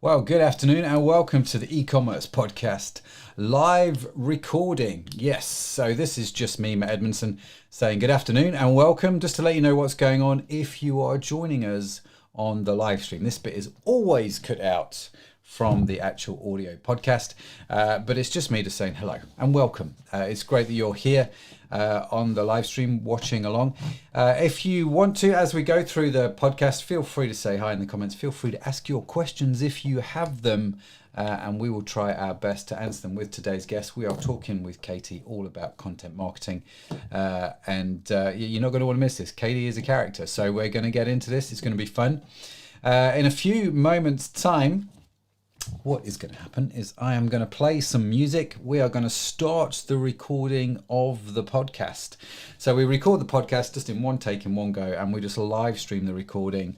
Well, good afternoon and welcome to the e-commerce podcast live recording. Yes, so this is just me, Matt Edmondson, saying good afternoon and welcome. Just to let you know what's going on if you are joining us on the live stream. This bit is always cut out from the actual audio podcast, but it's just me just saying hello and welcome. It's great that you're here on the live stream watching along. If you want to, as we go through the podcast, feel free to say hi in the comments. Feel free to ask your questions if you have them, and we will try our best to answer them with today's guest. We are talking with Katie all about content marketing, and you're not going to want to miss this. Katie is a character, so we're going to get into this. It's going to be fun. In a few moments' time, what is going to happen is I am going to play some music. We are going to start the recording of the podcast. So we record the podcast just in one take, in one go, and we just live stream the recording.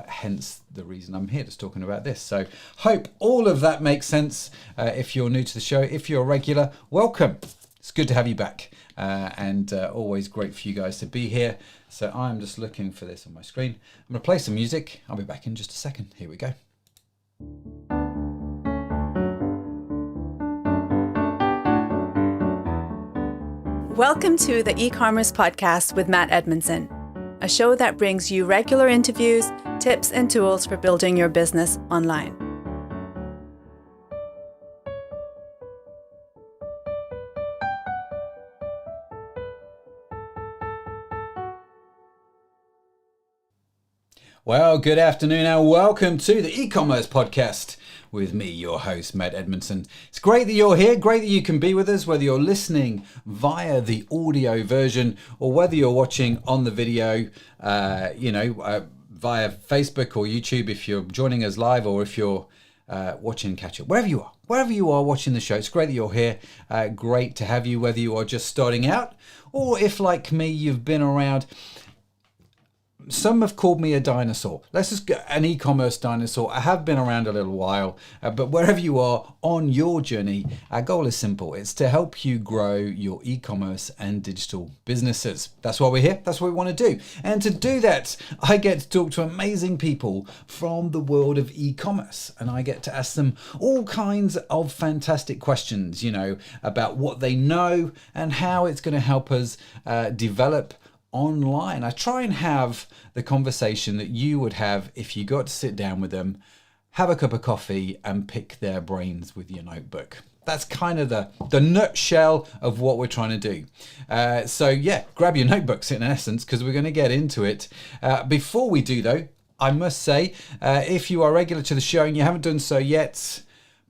Hence the reason I'm here just talking about this. So hope all of that makes sense. If you're new to the show, if you're a regular, welcome. It's good to have you back, and always great for you guys to be here. So I'm just looking for this on my screen. I'm going to play some music. I'll be back in just a second. Here we go. Welcome to the e-commerce podcast with Matt Edmondson, a show that brings you regular interviews, tips, and tools for building your business online. Well, good afternoon and welcome to the e-commerce podcast with me, your host, Matt Edmondson. It's great that you're here, great that you can be with us, whether you're listening via the audio version or whether you're watching on the video, via Facebook or YouTube if you're joining us live, or if you're watching catch up, wherever you are watching the show. It's great that you're here. Great to have you, whether you are just starting out or if, like me, you've been around. Some have called me a dinosaur. Let's just get an e-commerce dinosaur. I have been around a little while, but wherever you are on your journey, our goal is simple. It's to help you grow your e-commerce and digital businesses. That's why we're here. That's what we want to do. And to do that, I get to talk to amazing people from the world of e-commerce, and I get to ask them all kinds of fantastic questions, about what they know and how it's going to help us develop online. I try and have the conversation that you would have if you got to sit down with them, have a cup of coffee and pick their brains with your notebook. That's kind of the nutshell of what we're trying to do. So grab your notebooks in essence, because we're going to get into it. Before we do though, I must say, if you are regular to the show and you haven't done so yet,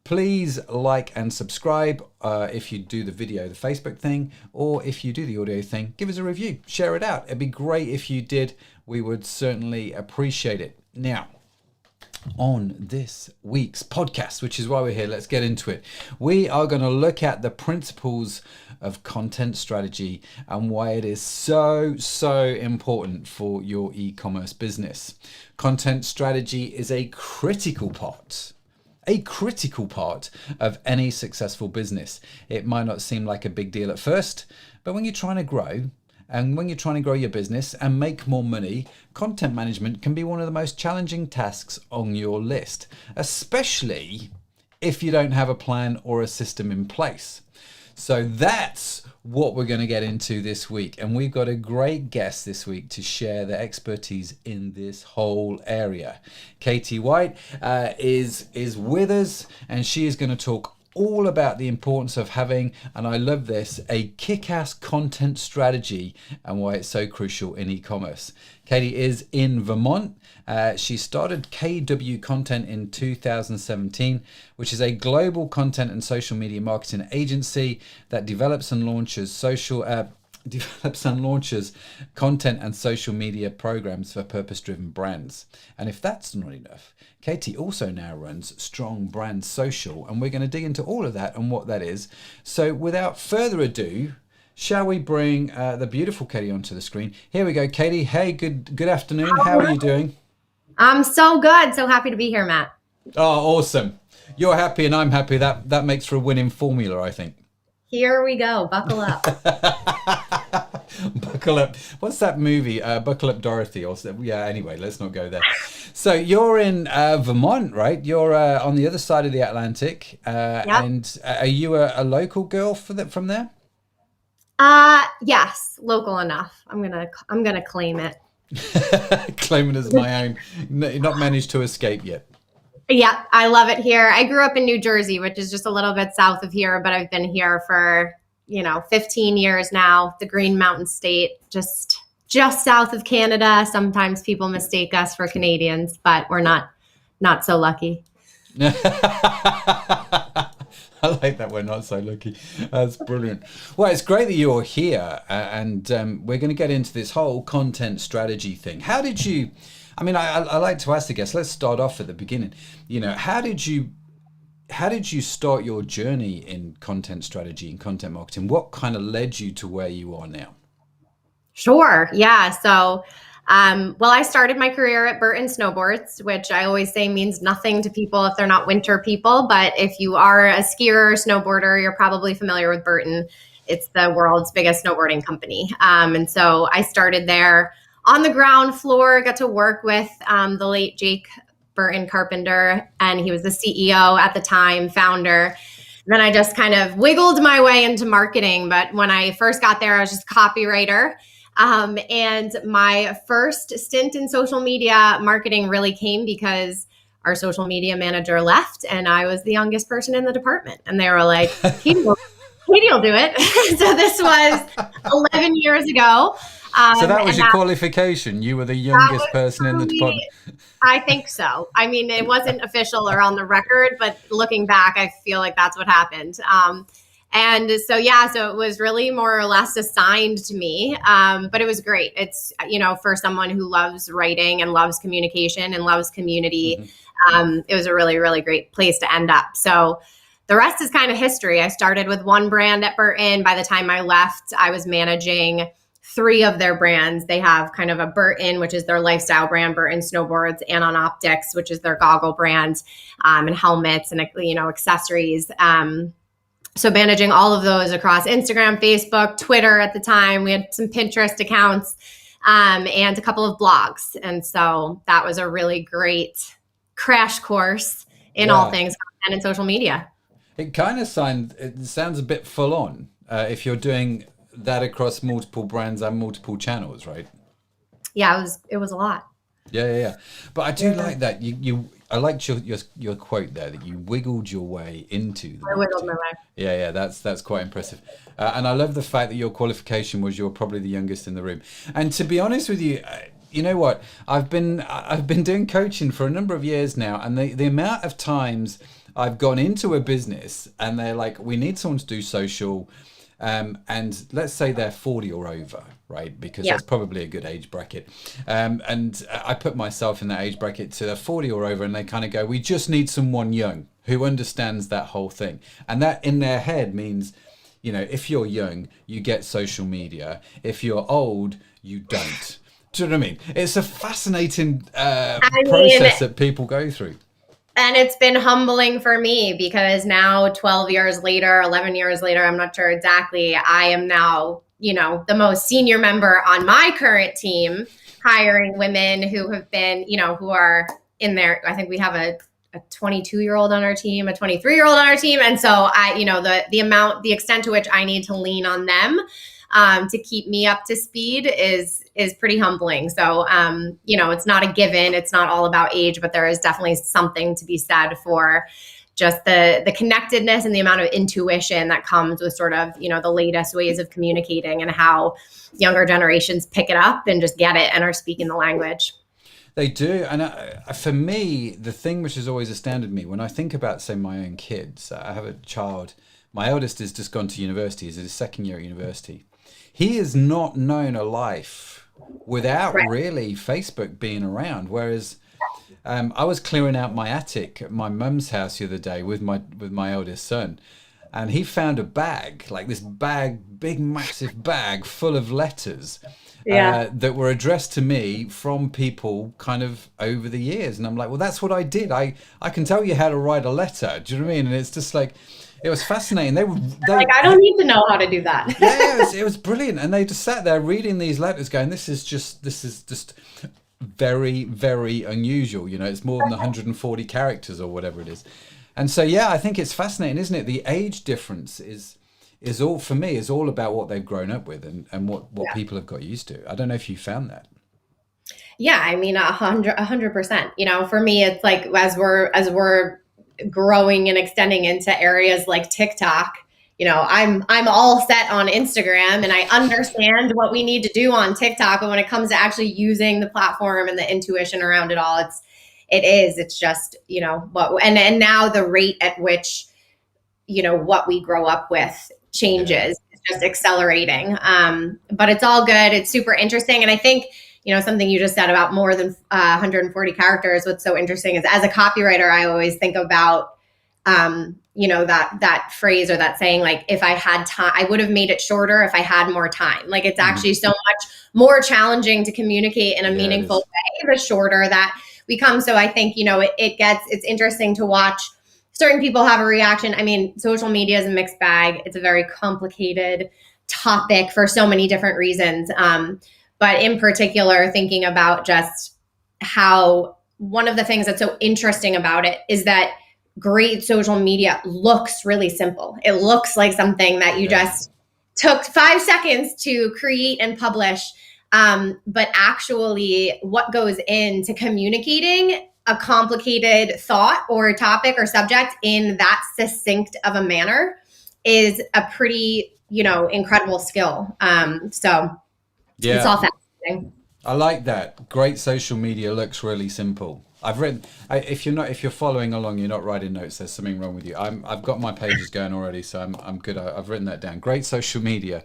please like and subscribe. If you do the video, the Facebook thing, or if you do the audio thing, give us a review, share it out. It'd be great if you did. We would certainly appreciate it. Now, on this week's podcast, which is why we're here, let's get into it. We are going to look at the principles of content strategy and why it is so important for your e-commerce business. Content strategy is a critical part of any successful business. It might not seem like a big deal at first, but when you're trying to grow, and when you're trying to grow your business and make more money, content management can be one of the most challenging tasks on your list, especially if you don't have a plan or a system in place. So that's what we're going to get into this week. And we've got a great guest this week to share their expertise in this whole area. Katie Wight is with us, and she is going to talk all about the importance of having, and I love this, a kick-ass content strategy and why it's so crucial in e-commerce. Katie is in Vermont. She started KW Content in 2017, which is a global content and social media marketing agency that develops and launches content and social media programs for purpose-driven brands. And if that's not enough, Katie also now runs Strong Brand Social, and we're going to dig into all of that and what that is. So without further ado, shall we bring the beautiful Katie onto the screen? Here we go, Katie. Hey, good afternoon. How are you doing? I'm so good. So happy to be here, Matt. Oh, awesome. You're happy and I'm happy. That makes for a winning formula, I think. Here we go. Buckle up. Buckle up. What's that movie? Buckle Up Dorothy. Or yeah. Anyway, let's not go there. So you're in Vermont, right? You're on the other side of the Atlantic. Yep. And are you a local girl from there? Yes, local enough. I'm gonna claim it. Claim it as my own. Not managed to escape yet. Yeah, I love it here. I grew up in New Jersey, which is just a little bit south of here, but I've been here for 15 years now. The Green Mountain State, just south of Canada. Sometimes people mistake us for Canadians, but we're not so lucky. I like that we're not so lucky. That's brilliant. Well, it's great that you're here, and we're going to get into this whole content strategy thing. How did you? I mean, I like to ask the guests. Let's start off at the beginning. How did you start your journey in content strategy and content marketing? What kind of led you to where you are now? Sure. Yeah. So, I started my career at Burton Snowboards, which I always say means nothing to people if they're not winter people. But if you are a skier or snowboarder, you're probably familiar with Burton. It's the world's biggest snowboarding company. And so I started there on the ground floor, got to work with the late Jake Burton Carpenter, and he was the CEO at the time, founder. And then I just kind of wiggled my way into marketing. But when I first got there, I was just a copywriter. And my first stint in social media marketing really came because our social media manager left and I was the youngest person in the department. And they were like, Katie will do it. So this was 11 years ago. So that was your qualification. You were the youngest person in the department. I think so. I mean, it wasn't official or on the record, but looking back, I feel like that's what happened. And so it was really more or less assigned to me. But it was great. It's, for someone who loves writing and loves communication and loves community, it was a really, really great place to end up. So the rest is kind of history. I started with one brand at Burton. By the time I left, I was managing 3 of their brands. They have kind of a Burton, which is their lifestyle brand, Burton Snowboards, and on Optics, which is their goggle brand, and helmets and, accessories. So managing all of those across Instagram, Facebook, Twitter at the time. We had some Pinterest accounts and a couple of blogs. And so that was a really great crash course in all things content and social media. It sounds a bit full on if you're doing that across multiple brands and multiple channels, right? Yeah, it was a lot. Yeah. But I do like that I liked your quote there that you wiggled your way into the marketing. I wiggled my way. Yeah, that's quite impressive. And I love the fact that your qualification was you're probably the youngest in the room. And to be honest with you, you know what? I've been doing coaching for a number of years now, and the amount of times I've gone into a business and they're like, we need someone to do social. And let's say they're 40 or over, right? Because that's probably a good age bracket. And I put myself in that age bracket to 40 or over, and they kind of go, we just need someone young who understands that whole thing. And that in their head means, if you're young, you get social media. If you're old, you don't. Do you know what I mean? It's a fascinating process that people go through. And it's been humbling for me because now 12 years later, 11 years later, I'm not sure exactly, I am now, the most senior member on my current team, hiring women who have been, who are in there. I think we have a 22-year-old on our team, a 23-year-old on our team. And so the extent to which I need to lean on them to keep me up to speed is pretty humbling. So, it's not a given. It's not all about age, but there is definitely something to be said for just the connectedness and the amount of intuition that comes with sort of, the latest ways of communicating and how younger generations pick it up and just get it and are speaking the language. They do. And for me, the thing which has always astounded me when I think about, say, my own kids, I have a child, my eldest has just gone to university, he's in his second year at university. He has not known a life without really Facebook being around. Whereas I was clearing out my attic at my mum's house the other day with my eldest son, and he found a bag, like this bag, big massive bag full of letters that were addressed to me from people kind of over the years. And I'm like, well, that's what I did. I can tell you how to write a letter. Do you know what I mean? And it's just like, It was fascinating. They like, I don't need to know how to do that. Yeah, it was brilliant. And they just sat there reading these letters going, this is just very, very unusual. You know, it's more than 140 characters or whatever it is. And so, yeah, I think it's fascinating, isn't it? The age difference is all, for me, is all about what they've grown up with and what people have got used to. I don't know if you found that. Yeah, I mean, 100%. You know, for me, it's like as we're growing and extending into areas like TikTok, you know, I'm all set on Instagram and I understand what we need to do on TikTok. But when it comes to actually using the platform and the intuition around it all, it's just, you know, and now the rate at which, you know, what we grow up with changes. It's just accelerating. But it's all good. It's super interesting. And I think, you know, something you just said about more than 140 characters. What's so interesting is, as a copywriter, I always think about, you know, that phrase or that saying, like, if I had time, I would have made it shorter if I had more time. Like, it's actually so much more challenging to communicate in a meaningful way the shorter that we come. So I think, you know, it's interesting to watch certain people have a reaction. I mean, social media is a mixed bag. It's a very complicated topic for so many different reasons. But in particular, thinking about just how one of the things that's so interesting about it is that great social media looks really simple. It looks like something that you just took 5 seconds to create and publish. But actually what goes into communicating a complicated thought or topic or subject in that succinct of a manner is a pretty, you know, incredible skill. Yeah. It's all fascinating. I like that. Great social media looks really simple. I've written. If you're following along, you're not writing notes. There's something wrong with you. I've got my pages going already, so I'm good. I've written that down. Great social media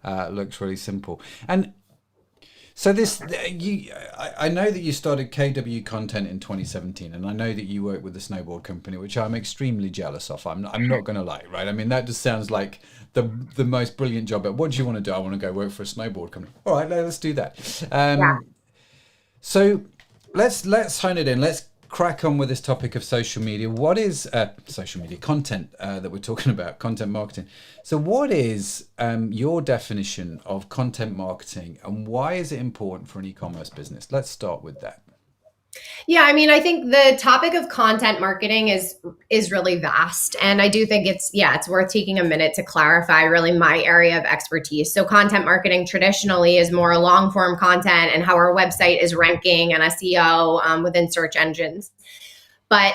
looks really simple. And so I know that you started KW Content in 2017, and I know that you work with the snowboard company, which I'm extremely jealous of. I'm not going to lie, right? I mean, that just sounds like the most brilliant job. What do you want to do? I want to go work for a snowboard company. All right, let's do that. So let's hone it in. Let's crack on with this topic of social media. What is social media content that we're talking about, content marketing? So what is your definition of content marketing, and why is it important for an e-commerce business? Let's start with that. Yeah, I mean, I think the topic of content marketing is really vast. And I do think it's worth taking a minute to clarify really my area of expertise. So content marketing traditionally is more long form content and how our website is ranking and SEO within search engines. But,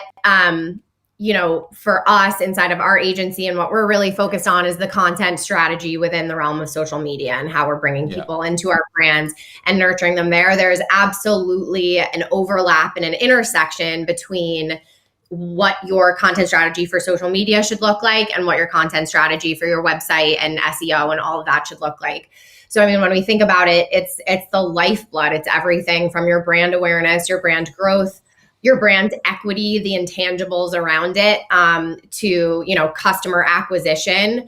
you know, for us inside of our agency, and what we're really focused on is the content strategy within the realm of social media and how we're bringing people into our brands and nurturing them there. There's absolutely an overlap and an intersection between what your content strategy for social media should look like and what your content strategy for your website and SEO and all of that should look like. So, I mean, when we think about it, it's the lifeblood. It's everything from your brand awareness, your brand growth, your brand equity, the intangibles around it, to, you know, customer acquisition.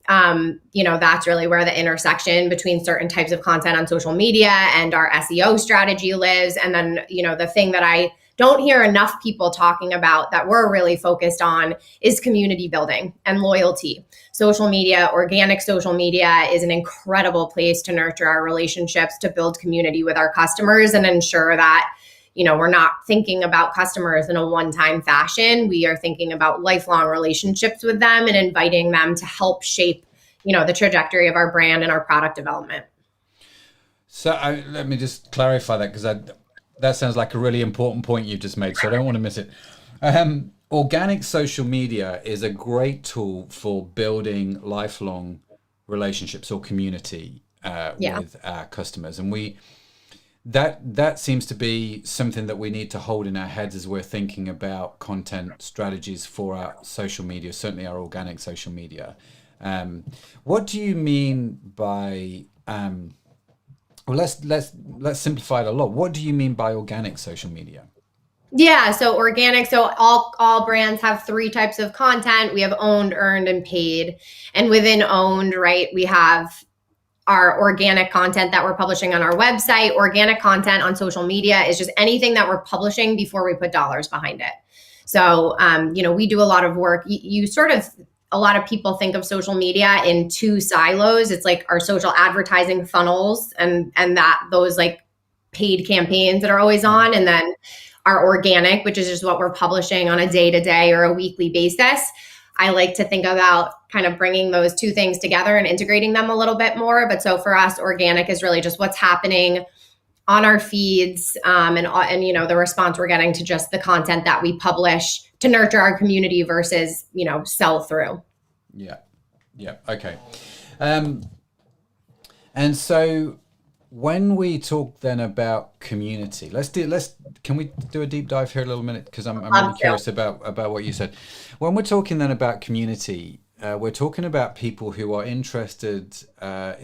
You know, that's really where the intersection between certain types of content on social media and our SEO strategy lives. And then, you know, the thing that I don't hear enough people talking about that we're really focused on is community building and loyalty. Social media, organic social media is an incredible place to nurture our relationships, to build community with our customers and ensure that, you know, we're not thinking about customers in a one-time fashion. We are thinking about lifelong relationships with them and inviting them to help shape, you know, the trajectory of our brand and our product development. So let me just clarify that, because that sounds like a really important point you've just made, so I don't want to miss it. Organic social media is a great tool for building lifelong relationships or community with our customers. And that seems to be something that we need to hold in our heads as we're thinking about content strategies for our social media, certainly our organic social media. What do you mean by well, let's simplify it a lot. What do you mean by organic social media? Yeah, so organic. So all brands have 3 types of content. We have owned, earned, and paid. And within owned, right, we have our organic content that we're publishing on our website. Organic content on social media is just anything that we're publishing before we put dollars behind it. So, you know, we do a lot of work. You sort of a lot of people think of social media in two silos. It's like our social advertising funnels and that those like paid campaigns that are always on, and then our organic, which is just what we're publishing on a day-to-day or a weekly basis. I like to think about kind of bringing those two things together and integrating them a little bit more. But so for us, organic is really just what's happening on our feeds, and the response we're getting to just the content that we publish to nurture our community versus sell through. Yeah. Okay. And so when we talk then about community, can we do a deep dive here a little minute? Because I'm really curious about what you said. When we're talking then about community, we're talking about people who are interested at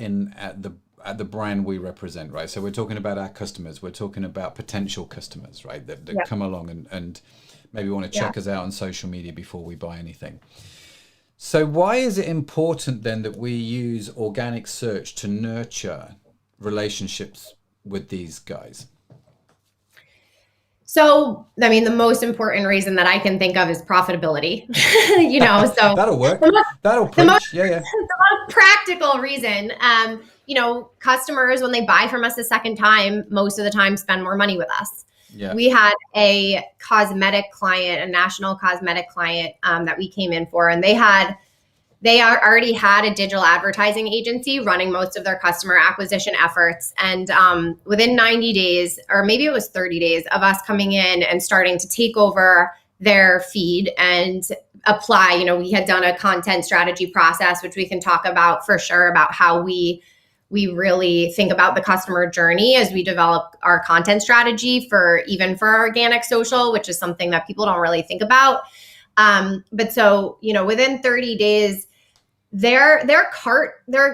the brand we represent, right? So we're talking about our customers. We're talking about potential customers, right? That come along and maybe want to check us out on social media before we buy anything. So why is it important then that we use organic search to nurture relationships with these guys? So, I mean, the most important reason that I can think of is profitability. So that'll work. That'll preach. The most practical reason. Customers, when they buy from us a second time, most of the time spend more money with us. Yeah. We had a cosmetic client, a national cosmetic client that we came in for, and they already had a digital advertising agency running most of their customer acquisition efforts. And within 90 days, or maybe it was 30 days of us coming in and starting to take over their feed and apply, we had done a content strategy process, which we can talk about for sure, about how we really think about the customer journey as we develop our content strategy for organic social, which is something that people don't really think about. But so, within 30 days, their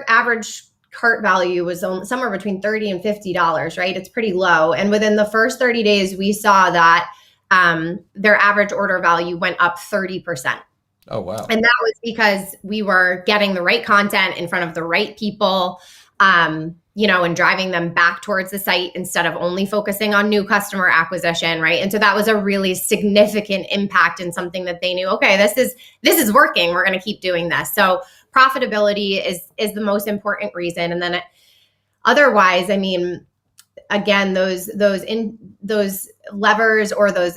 average cart value was somewhere between $30 and $50, right? It's pretty low. And within the first 30 days, we saw that their average order value went up 30%. Oh, wow. And that was because we were getting the right content in front of the right people, and driving them back towards the site instead of only focusing on new customer acquisition, right? And so that was a really significant impact and something that they knew, okay, this is working. We're going to keep doing this. So profitability is the most important reason. And then otherwise, I mean, again, those levers or those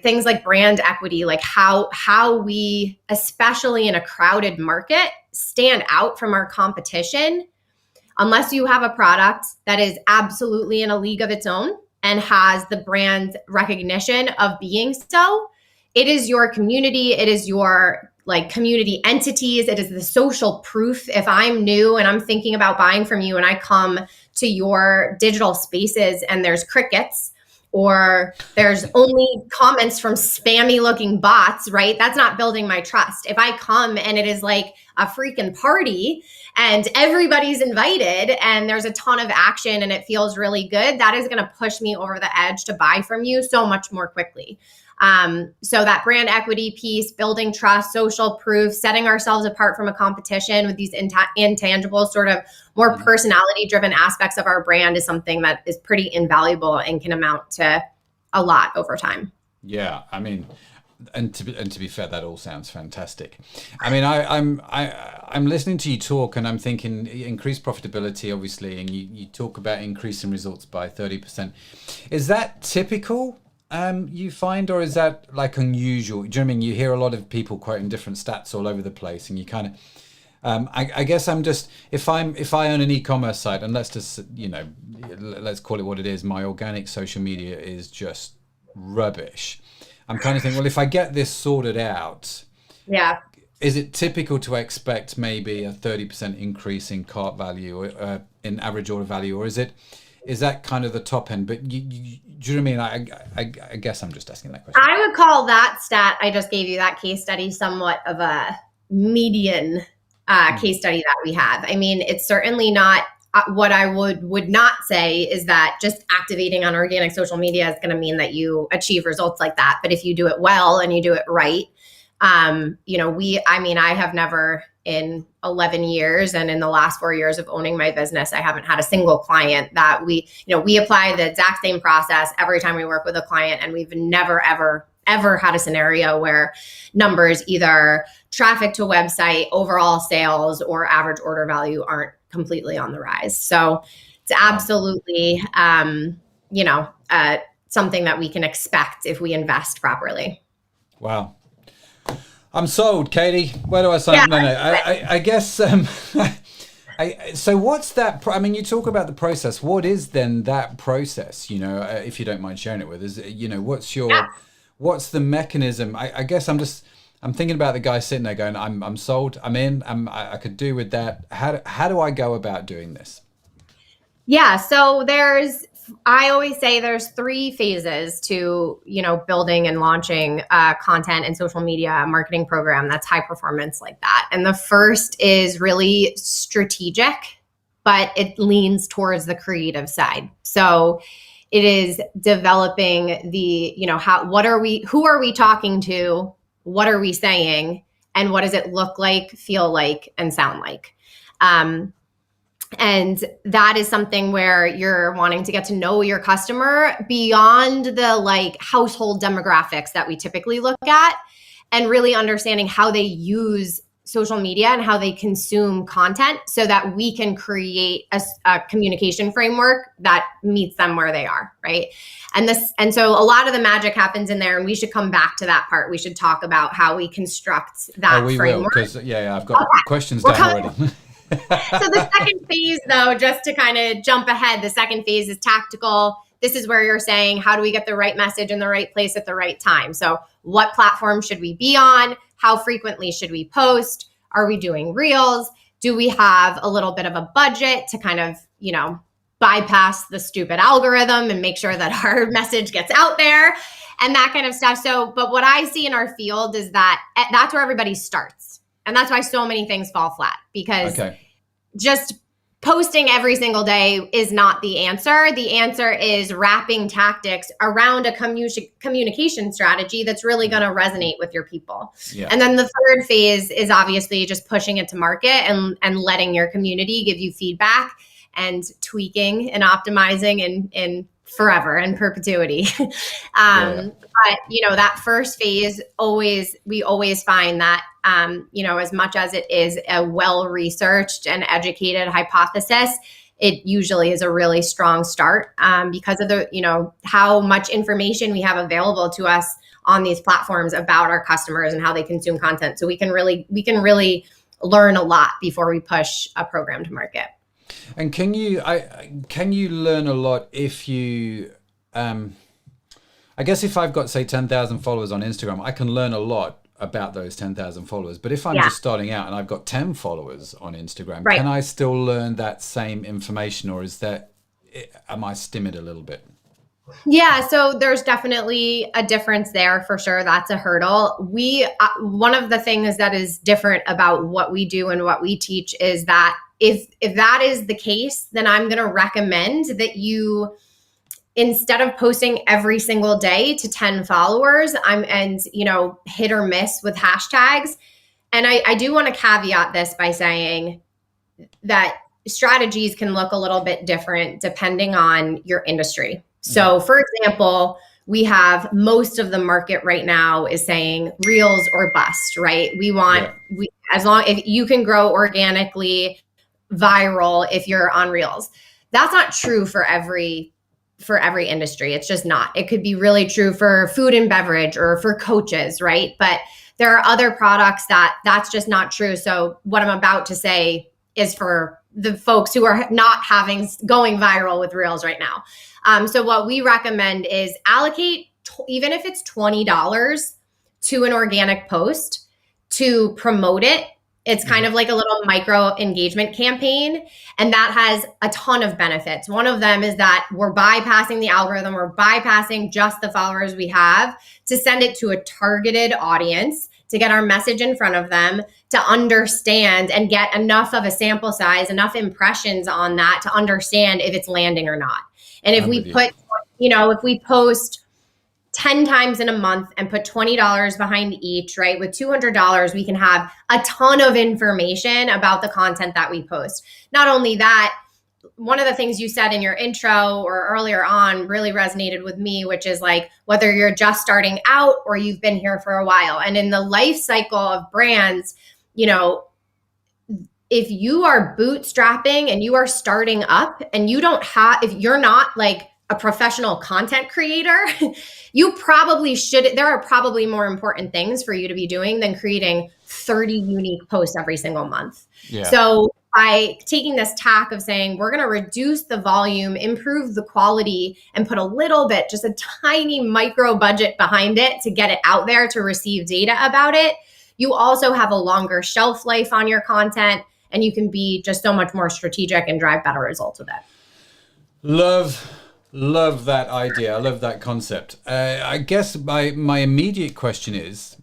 things like brand equity, like how we, especially in a crowded market, stand out from our competition. Unless you have a product that is absolutely in a league of its own and has the brand recognition of being so, it is your community, it is your community entities, it is the social proof. If I'm new and I'm thinking about buying from you and I come to your digital spaces and there's crickets or there's only comments from spammy looking bots, right? That's not building my trust. If I come and it is like a freaking party and everybody's invited and there's a ton of action and it feels really good, that is going to push me over the edge to buy from you so much more quickly. So that brand equity piece, building trust, social proof, setting ourselves apart from a competition with these intangible sort of more personality driven aspects of our brand is something that is pretty invaluable and can amount to a lot over time. Yeah. I mean, and to be fair, that all sounds fantastic. I mean, I'm listening to you talk and I'm thinking increased profitability, obviously, and you talk about increasing results by 30%. Is that typical? You find, or is that like unusual? Do you know what I mean? You hear a lot of people quoting different stats all over the place, and you kind of, I guess I'm just, if I own an e-commerce site, and let's just, let's call it what it is, my organic social media is just rubbish. I'm kind of thinking, well, if I get this sorted out, is it typical to expect maybe a 30% increase in cart value, in average order value, or is that kind of the top end? But do you know what I mean? I guess I'm just asking that question. I would call that stat I just gave you, that case study, somewhat of a median case study that we have. I mean, it's certainly not what I would not say is that just activating on organic social media is going to mean that you achieve results like that. But if you do it well and you do it right, I have never in 11 years and in the last 4 years of owning my business, I haven't had a single client that we apply the exact same process every time we work with a client, and we've never, ever ever had a scenario where numbers, either traffic to website, overall sales, or average order value aren't completely on the rise. So it's absolutely, something that we can expect if we invest properly. Wow. I'm sold, Katie. Where do I sign? Yeah. No. I guess. So what's that? You talk about the process. What is then that process? If you don't mind sharing it with us. What's the mechanism? I guess I'm thinking about the guy sitting there going, I'm sold. I'm in. I could do with that. How do I go about doing this? Yeah. So I always say there's 3 phases to, building and launching content and social media marketing program that's high performance like that. And the first is really strategic, but it leans towards the creative side. So it is developing the, who are we talking to? What are we saying? And what does it look like, feel like, and sound like? And that is something where you're wanting to get to know your customer beyond the household demographics that we typically look at, and really understanding how they use social media and how they consume content so that we can create a communication framework that meets them where they are, right? And so a lot of the magic happens in there, and we should come back to that part. We should talk about how we construct that framework. Because I've got questions down already. So the second phase, though, just to kind of jump ahead, the second phase is tactical. This is where you're saying, how do we get the right message in the right place at the right time? So what platform should we be on? How frequently should we post? Are we doing reels? Do we have a little bit of a budget to kind of, bypass the stupid algorithm and make sure that our message gets out there and that kind of stuff? So, but what I see in our field is that that's where everybody starts. And that's why so many things fall flat, because just posting every single day is not the answer. The answer is wrapping tactics around a communication strategy that's really going to resonate with your people. Yeah. And then the third phase is obviously just pushing it to market and letting your community give you feedback and tweaking and optimizing and forever and perpetuity. But, that first phase, we always find that, as much as it is a well-researched and educated hypothesis, it usually is a really strong start because of the, how much information we have available to us on these platforms about our customers and how they consume content. So we can really learn a lot before we push a program to market. And can you learn a lot if you, I guess if I've got, say, 10,000 followers on Instagram, I can learn a lot about those 10,000 followers. But if I'm just starting out and I've got 10 followers on Instagram, can I still learn that same information, or am I stymied a little bit? Yeah, so there's definitely a difference there for sure. That's a hurdle. One of the things that is different about what we do and what we teach is that if that is the case, then I'm going to recommend that you, instead of posting every single day to 10 followers, hit or miss with hashtags. And I do want to caveat this by saying that strategies can look a little bit different depending on your industry. So for example, we have most of the market right now is saying reels or bust, right? As long if you can grow organically, viral if you're on reels. That's not true for every industry. It's just not. It could be really true for food and beverage or for coaches, right? But there are other products that's just not true. So what I'm about to say is for the folks who are not going viral with reels right now. So what we recommend is allocate, even if it's $20 to an organic post to promote it. It's kind of like a little micro engagement campaign, and that has a ton of benefits. One of them is that we're bypassing the algorithm. We're bypassing just the followers we have to send it to a targeted audience, to get our message in front of them, to understand and get enough of a sample size, enough impressions on that to understand if it's landing or not. And if we post 10 times in a month and put $20 behind each, right? With $200, we can have a ton of information about the content that we post. Not only that, one of the things you said in your intro or earlier on really resonated with me, which is like, whether you're just starting out or you've been here for a while. And in the life cycle of brands, you know, if you are bootstrapping and you are starting up and you don't have, if you're not like a professional content creator, you probably should, there are probably more important things for you to be doing than creating 30 unique posts every single month. Yeah. So by taking this tack of saying, we're going to reduce the volume, improve the quality, and put a little bit, just a tiny micro budget behind it to get it out there to receive data about it, you also have a longer shelf life on your content, and you can be just so much more strategic and drive better results with it. Love that idea. I love that concept. I guess my immediate question is,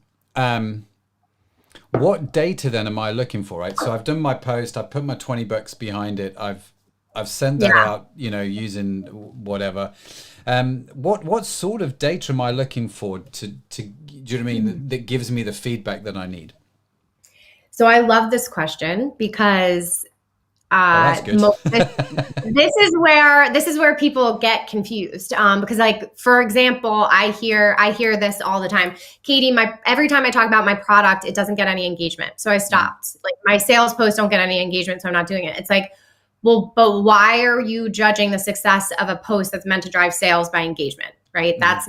what data then am I looking for, right? So I've done my post, I put my $20 behind it. I've sent that out, you know, using whatever. What sort of data am I looking for to do you know what I mean? That gives me the feedback that I need. So I love this question because that's good. this is where people get confused. Because like, for example, I hear this all the time. Katie, every time I talk about my product, it doesn't get any engagement. So I stopped. Like, my sales posts don't get any engagement, so I'm not doing it. It's like, well, but why are you judging the success of a post that's meant to drive sales by engagement, right? That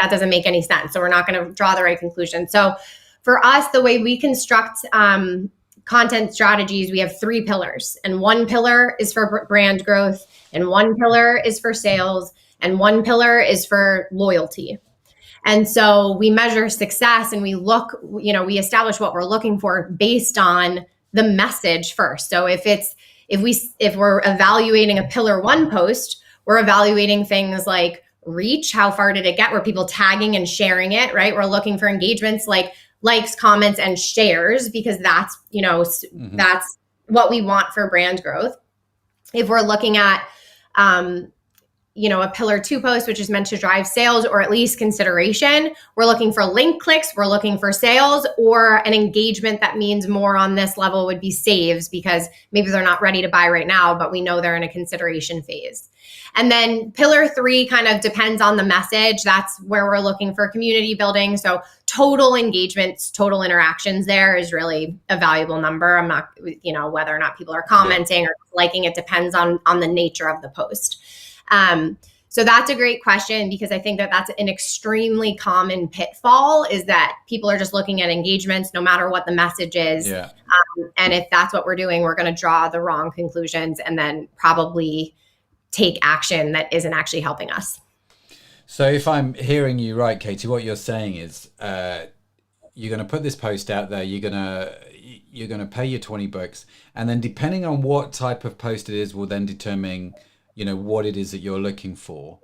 doesn't make any sense. So we're not going to draw the right conclusion. So for us, the way we construct content strategies, we have 3 pillars, and 1 pillar is for brand growth, and 1 pillar is for sales, and 1 pillar is for loyalty. And so we measure success, and we look, you know, we establish what we're looking for based on the message first. So if we're evaluating a pillar 1 post, we're evaluating things like reach, how far did it get? Were people tagging and sharing it, right? We're looking for engagements like likes, comments, and shares, because that's, you know, that's what we want for brand growth. If we're looking at, you know, a pillar 2 post, which is meant to drive sales or at least consideration, we're looking for link clicks, we're looking for sales, or an engagement that means more on this level would be saves, because maybe they're not ready to buy right now, but we know they're in a consideration phase. And then pillar 3 kind of depends on the message. That's where we're looking for community building. So total engagements, total interactions there is really a valuable number. I'm not, you know, whether or not people are commenting or liking, it depends on the nature of the post. So that's a great question, because I think that that's an extremely common pitfall, is that people are just looking at engagements no matter what the message is. Yeah. And if that's what we're doing, we're going to draw the wrong conclusions and then probably take action that isn't actually helping us. So if I'm hearing you right, Katie, what you're saying is you're going to put this post out there, you're going to pay your $20, and then depending on what type of post it is will then determine, you know, what it is that you're looking for,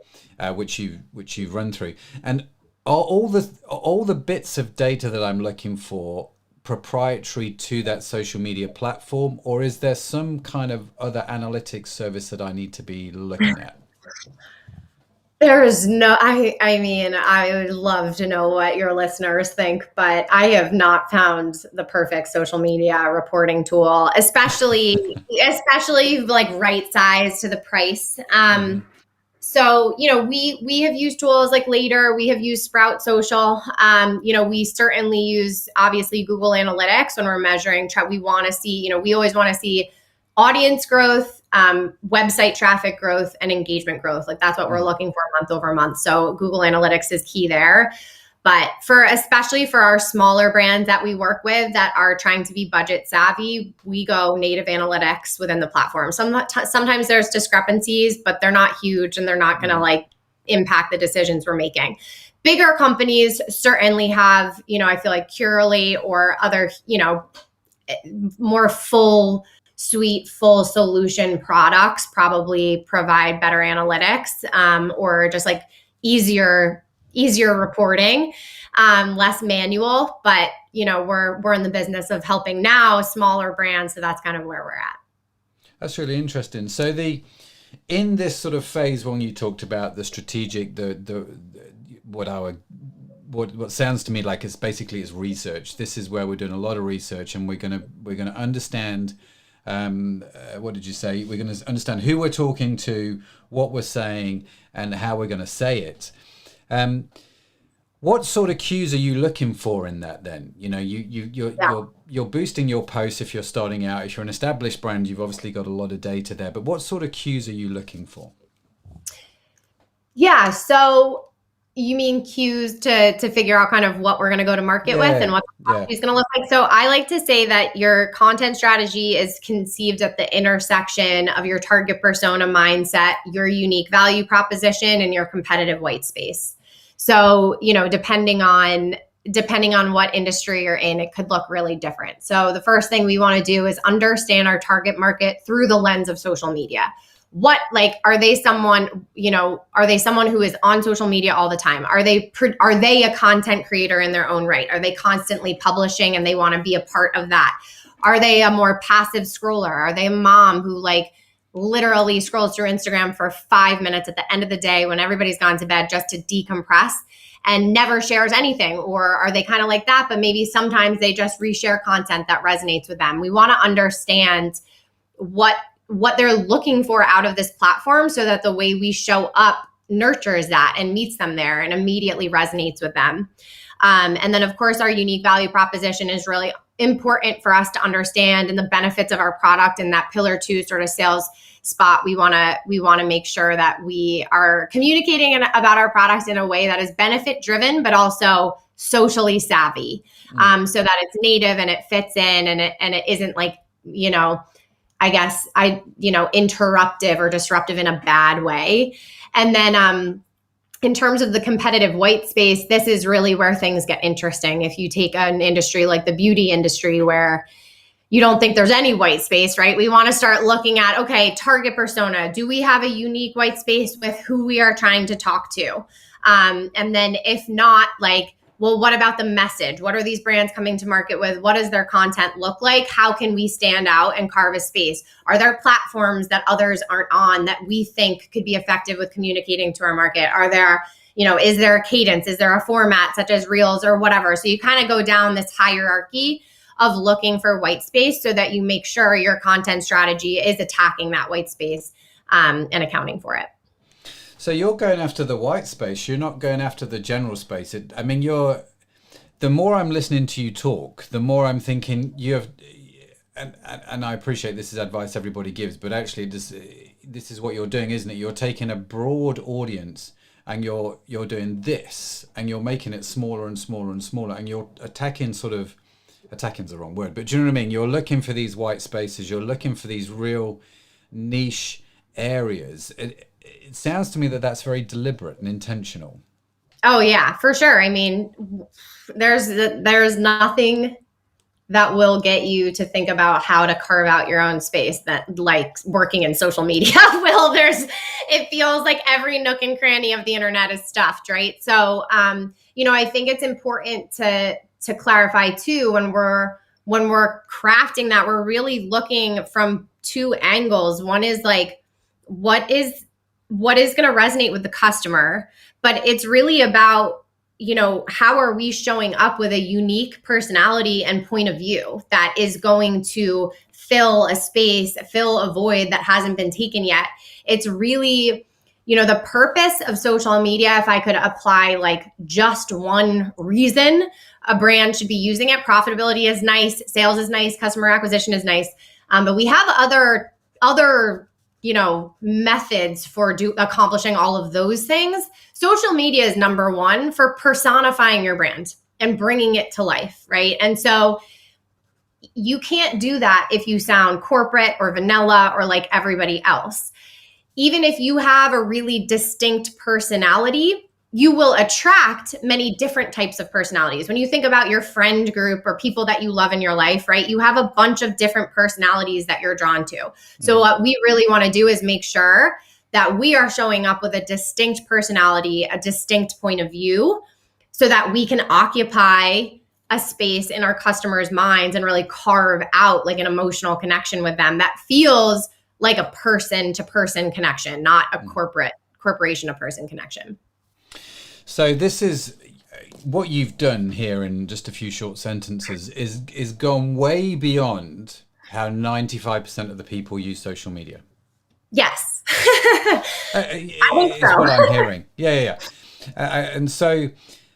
which you've run through. And are all the bits of data that I'm looking for proprietary to that social media platform, or is there some kind of other analytics service that I need to be looking at? There is no, I mean, I would love to know what your listeners think, but I have not found the perfect social media reporting tool, especially like right size to the price. So, you know, we have used tools like Later, we have used Sprout Social. You know, we certainly use, obviously, Google Analytics when we're measuring. We want to see, you know, we always want to see audience growth, website traffic growth, and engagement growth. Like, that's what we're looking for month over month. So Google Analytics is key there. But especially for our smaller brands that we work with that are trying to be budget savvy, we go native analytics within the platform. Sometimes there's discrepancies, but they're not huge and they're not going to like impact the decisions we're making. Bigger companies certainly have, you know, I feel like Curly or other, you know, more full suite, full solution products probably provide better analytics, or just like easier reporting, less manual. But, you know, we're in the business of helping now smaller brands. So that's kind of where we're at. That's really interesting. So in this sort of phase when you talked about the strategic, what sounds to me like it's basically research. This is where we're doing a lot of research, and we're gonna understand what did you say? We're going to understand who we're talking to, what we're saying, and how we're going to say it. What sort of cues are you looking for in that then? You know, you're boosting your posts if you're starting out. If you're an established brand, you've obviously got a lot of data there. But what sort of cues are you looking for? Yeah, so you mean cues to figure out kind of what we're going to go to market with and what the strategy is going to look like. So I like to say that your content strategy is conceived at the intersection of your target persona mindset, your unique value proposition, and your competitive white space. So, you know, depending on what industry you're in, it could look really different. So the first thing we want to do is understand our target market through the lens of social media. Are they someone who is on social media all the time? Are they a content creator in their own right? Are they constantly publishing and they want to be a part of that? Are they a more passive scroller? Are they a mom who literally scrolls through Instagram for 5 minutes at the end of the day when everybody's gone to bed just to decompress and never shares anything? Or are they kind of like that, but maybe sometimes they just reshare content that resonates with them? We want to understand what they're looking for out of this platform so that the way we show up nurtures that and meets them there and immediately resonates with them. And then, of course, our unique value proposition is really important for us to understand, and the benefits of our product in that pillar 2 sort of sales spot. We want to make sure that we are communicating about our product in a way that is benefit driven, but also socially savvy, so that it's native and it fits in and it isn't interruptive or disruptive in a bad way. And then in terms of the competitive white space, this is really where things get interesting. If you take an industry like the beauty industry where you don't think there's any white space, right? We want to start looking at, okay, target persona. Do we have a unique white space with who we are trying to talk to? And then if not, well, what about the message? What are these brands coming to market with? What does their content look like? How can we stand out and carve a space? Are there platforms that others aren't on that we think could be effective with communicating to our market? Are there, is there a cadence? Is there a format such as Reels or whatever? So you kind of go down this hierarchy of looking for white space so that you make sure your content strategy is attacking that white space and accounting for it. So you're going after the white space. You're not going after the general space. The more I'm listening to you talk, the more I'm thinking you have, and I appreciate this is advice everybody gives, but actually this is what you're doing, isn't it? You're taking a broad audience and you're doing this and you're making it smaller and smaller and smaller, and you're attacking's the wrong word, but do you know what I mean? You're looking for these white spaces. You're looking for these real niche areas. It sounds to me that that's very deliberate and intentional. Oh yeah, for sure. I mean, there's nothing that will get you to think about how to carve out your own space that like working in social media will. It feels like every nook and cranny of the internet is stuffed, right? So, I think it's important to clarify too, when we're crafting that, we're really looking from 2 angles. One is what is going to resonate with the customer, but it's really about, how are we showing up with a unique personality and point of view that is going to fill a space, fill a void that hasn't been taken yet. It's really, the purpose of social media, if I could apply just one reason a brand should be using it, profitability is nice, sales is nice, customer acquisition is nice. But we have other methods for accomplishing all of those things. Social media is number 1 for personifying your brand and bringing it to life, right? And so you can't do that if you sound corporate or vanilla or like everybody else. Even if you have a really distinct personality, you will attract many different types of personalities. When you think about your friend group or people that you love in your life, right, you have a bunch of different personalities that you're drawn to. So what we really want to do is make sure that we are showing up with a distinct personality, a distinct point of view, so that we can occupy a space in our customers' minds and really carve out an emotional connection with them that feels like a person-to-person connection, not a corporation-to-person connection. So this is what you've done here in just a few short sentences is gone way beyond how 95% of the people use social media? Yes. I think so. It's what I'm hearing. Yeah. And so,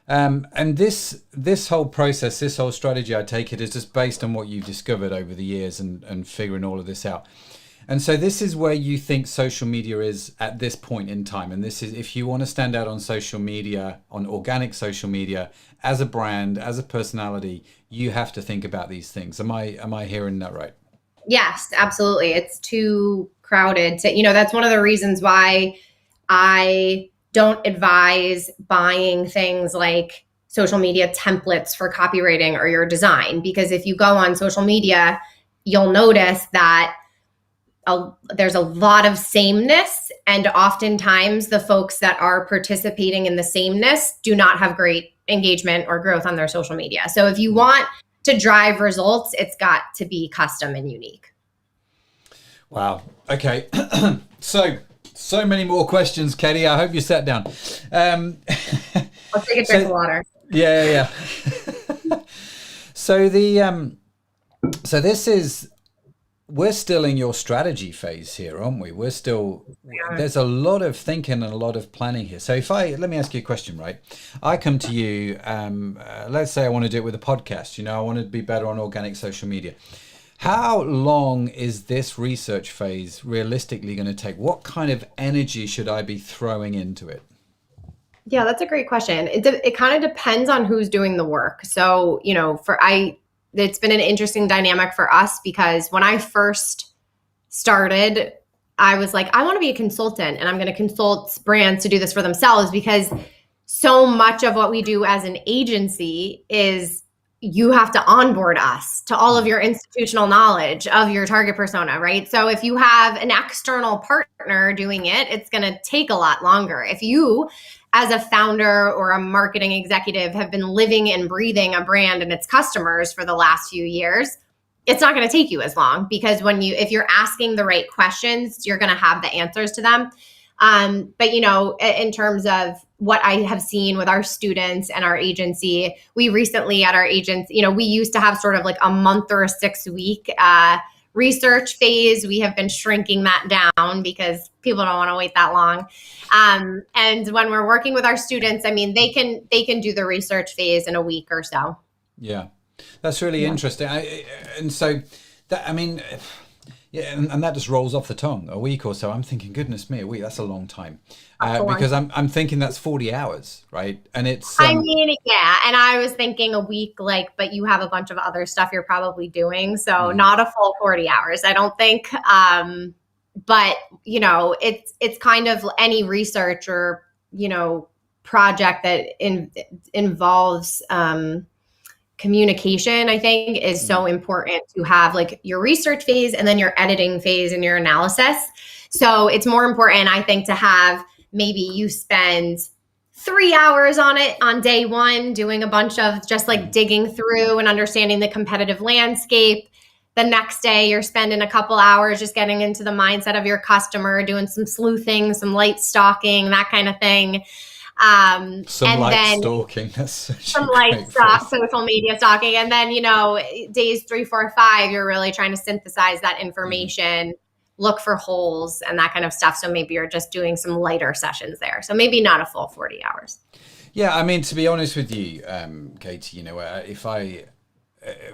and this whole process, this whole strategy, I take it, is just based on what you've discovered over the years and figuring all of this out. And so this is where you think social media is at this point in time. And this is, if you want to stand out on social media, on organic social media, as a brand, as a personality, you have to think about these things. Am I hearing that right? Yes, absolutely. It's too crowded to, that's one of the reasons why I don't advise buying things like social media templates for copywriting or your design, because if you go on social media, you'll notice that there's a lot of sameness, and oftentimes the folks that are participating in the sameness do not have great engagement or growth on their social media. So if you want to drive results, it's got to be custom and unique. Wow. Okay. So many more questions, Katie. I hope you sat down. I'll take a drink of water. Yeah. So this is, we're still in your strategy phase here, aren't we? There's a lot of thinking and a lot of planning here. So let me ask you a question, right? I come to you, let's say I want to do it with a podcast, I want to be better on organic social media. How long is this research phase realistically going to take? What kind of energy should I be throwing into it? Yeah, that's a great question. It kind of depends on who's doing the work. So, it's been an interesting dynamic for us, because when I first started, I was like, I want to be a consultant and I'm going to consult brands to do this for themselves, because so much of what we do as an agency is you have to onboard us to all of your institutional knowledge of your target persona, right? So if you have an external partner doing it, it's going to take a lot longer. If you, as a founder or a marketing executive, have been living and breathing a brand and its customers for the last few years, it's not going to take you as long, because if you're asking the right questions, you're going to have the answers to them. But in terms of what I have seen with our students and our agency, we recently at our agency, we used to have sort of like a month or a 6-week research phase. We have been shrinking that down because people don't want to wait that long. And when we're working with our students, they can do the research phase in a week or so. Yeah, that's really interesting. And that just rolls off the tongue, a week or so. I'm thinking, goodness me, a week, that's a long time. Because I'm thinking that's 40 hours, right? And it's... yeah. And I was thinking a week, but you have a bunch of other stuff you're probably doing. So not a full 40 hours, I don't think. But, it's kind of any research or, project that involves communication, I think, is so important to have your research phase and then your editing phase and your analysis. So it's more important, I think, to have maybe you spend 3 hours on it on day one, doing a bunch of just digging through and understanding the competitive landscape. The next day, you're spending a couple hours just getting into the mindset of your customer, doing some sleuthing, some light stalking, that kind of thing. Some light stalking. Some light social media stalking. And then, days 3, 4, 5, you're really trying to synthesize that information, look for holes and that kind of stuff. So maybe you're just doing some lighter sessions there. So maybe not a full 40 hours. Yeah. To be honest with you, Katie, if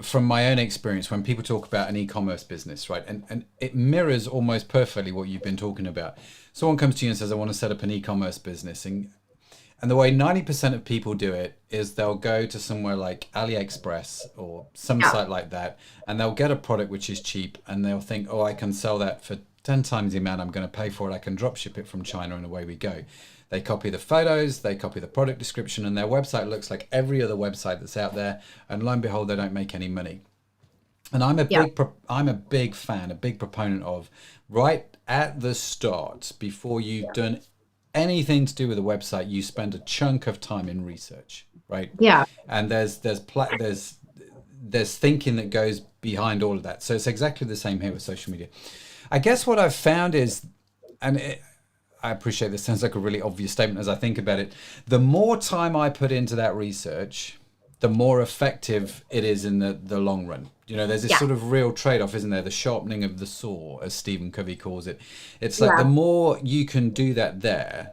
from my own experience, when people talk about an e-commerce business, right, and it mirrors almost perfectly what you've been talking about. Someone comes to you and says, I want to set up an e-commerce business. And the way 90% of people do it is they'll go to somewhere like AliExpress or some site like that, and they'll get a product which is cheap, and they'll think, oh, I can sell that for 10 times the amount I'm going to pay for it. I can drop ship it from China, and away we go. They copy the photos, they copy the product description, and their website looks like every other website that's out there. And lo and behold, they don't make any money. And I'm a big fan, a big proponent of right at the start, before you've done anything to do with a website, you spend a chunk of time in research, right? Yeah. And there's thinking that goes behind all of that. So it's exactly the same here with social media. I guess what I've found is, I appreciate this sounds like a really obvious statement as I think about it, the more time I put into that research, the more effective it is in the long run. You know, there's this sort of real trade-off, isn't there? The sharpening of the saw, as Stephen Covey calls it. It's like the more you can do that there,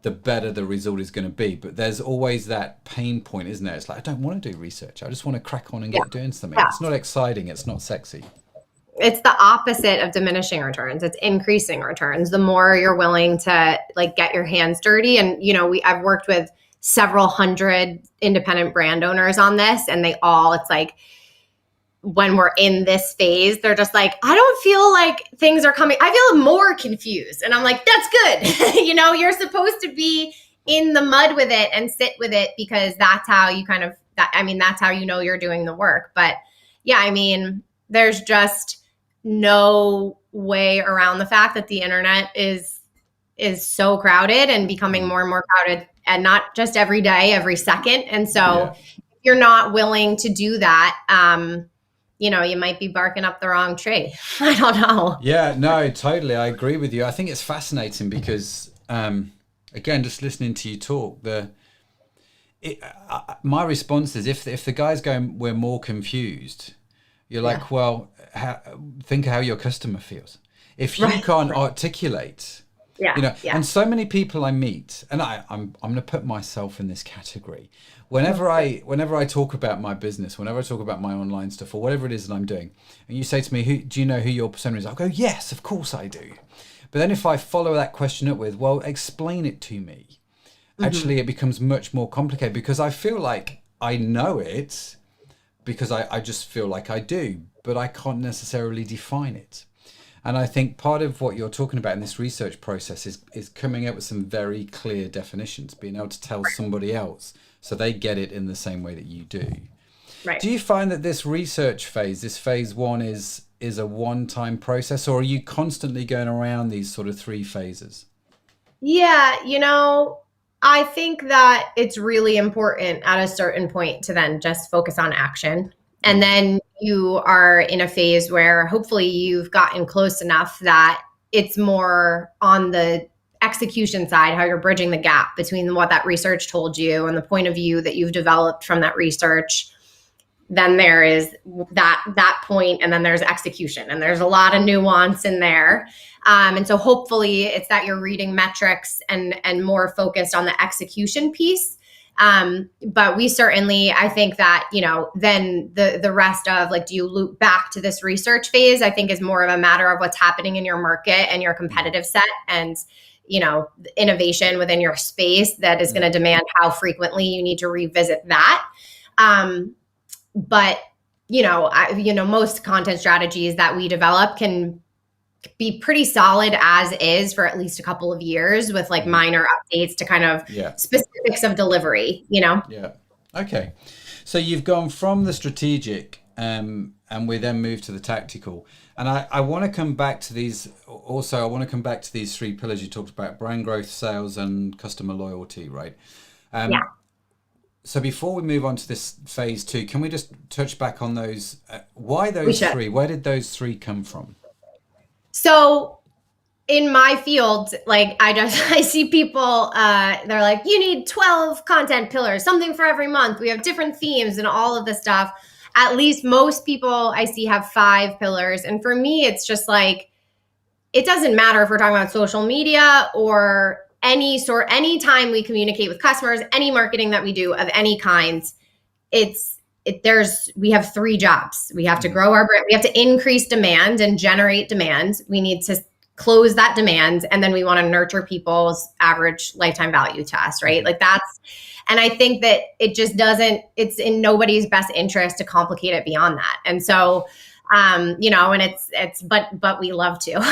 the better the result is going to be. But there's always that pain point, isn't there? It's like, I don't want to do research. I just want to crack on and get doing something. Yeah. It's not exciting. It's not sexy. It's the opposite of diminishing returns. It's increasing returns. The more you're willing to like get your hands dirty. And, you know, I've worked with several hundred independent brand owners on this, and they all, it's like, when we're in this phase, they're just like, I don't feel like things are coming. I feel more confused. And I'm like, that's good. You know, you're supposed to be in the mud with it and sit with it, because that's how you kind of, that's how you know you're doing the work. But yeah, I mean, there's just no way around the fact that the internet is so crowded and becoming more and more crowded, and not just every day, every second. And so if you're not willing to do that, you know, you might be barking up the wrong tree. I don't know. Yeah, no, totally. I agree with you. I think it's fascinating because, again, just listening to you talk, my response is if the guy's going, we're more confused, you're like, well, think of how your customer feels. If you can't articulate, you know, and so many people I meet, and I'm going to put myself in this category. Whenever I talk about my business, whenever I talk about my online stuff or whatever it is that I'm doing, and you say to me, do you know who your persona is? I'll go, yes, of course I do. But then if I follow that question up with, well, explain it to me, actually it becomes much more complicated, because I feel like I know it because I just feel like I do, but I can't necessarily define it. And I think part of what you're talking about in this research process is coming up with some very clear definitions, being able to tell somebody else so they get it in the same way that you do. Right. Do you find that this research phase, this phase one, is a one-time process, or are you constantly going around these sort of three phases? Yeah, you know, I think that it's really important at a certain point to then just focus on action. And then you are in a phase where hopefully you've gotten close enough that it's more on the execution side, how you're bridging the gap between what that research told you and the point of view that you've developed from that research. Then there is that point, and then there's execution, and there's a lot of nuance in there. And so hopefully it's that you're reading metrics and more focused on the execution piece. But we certainly, I think that, you know, then the rest of like, do you loop back to this research phase, I think is more of a matter of what's happening in your market and your competitive set, and, you know, innovation within your space that is going to demand how frequently you need to revisit that. But, you know, most content strategies that we develop can be pretty solid as is for at least a couple of years, with like minor updates to kind of specifics of delivery, you know? Yeah. Okay. So you've gone from the strategic and we then move to the tactical. And I want to come back to these also. I want to come back to these three pillars you talked about: brand growth, sales, and customer loyalty, right? So before we move on to this phase two, can we just touch back on those? Why those three? Where did those three come from? So in my field, like I see people, they're like, you need 12 content pillars, something for every month. We have different themes and all of this stuff. At least most people I see have 5 pillars. And for me, it's just like, it doesn't matter if we're talking about social media or any time we communicate with customers, any marketing that we do of any kinds, we have 3 jobs. We have to grow our brand. We have to increase demand and generate demand. We need to close that demand. And then we want to nurture people's average lifetime value to us, right? Like and I think that it's in nobody's best interest to complicate it beyond that. And so, but we love to.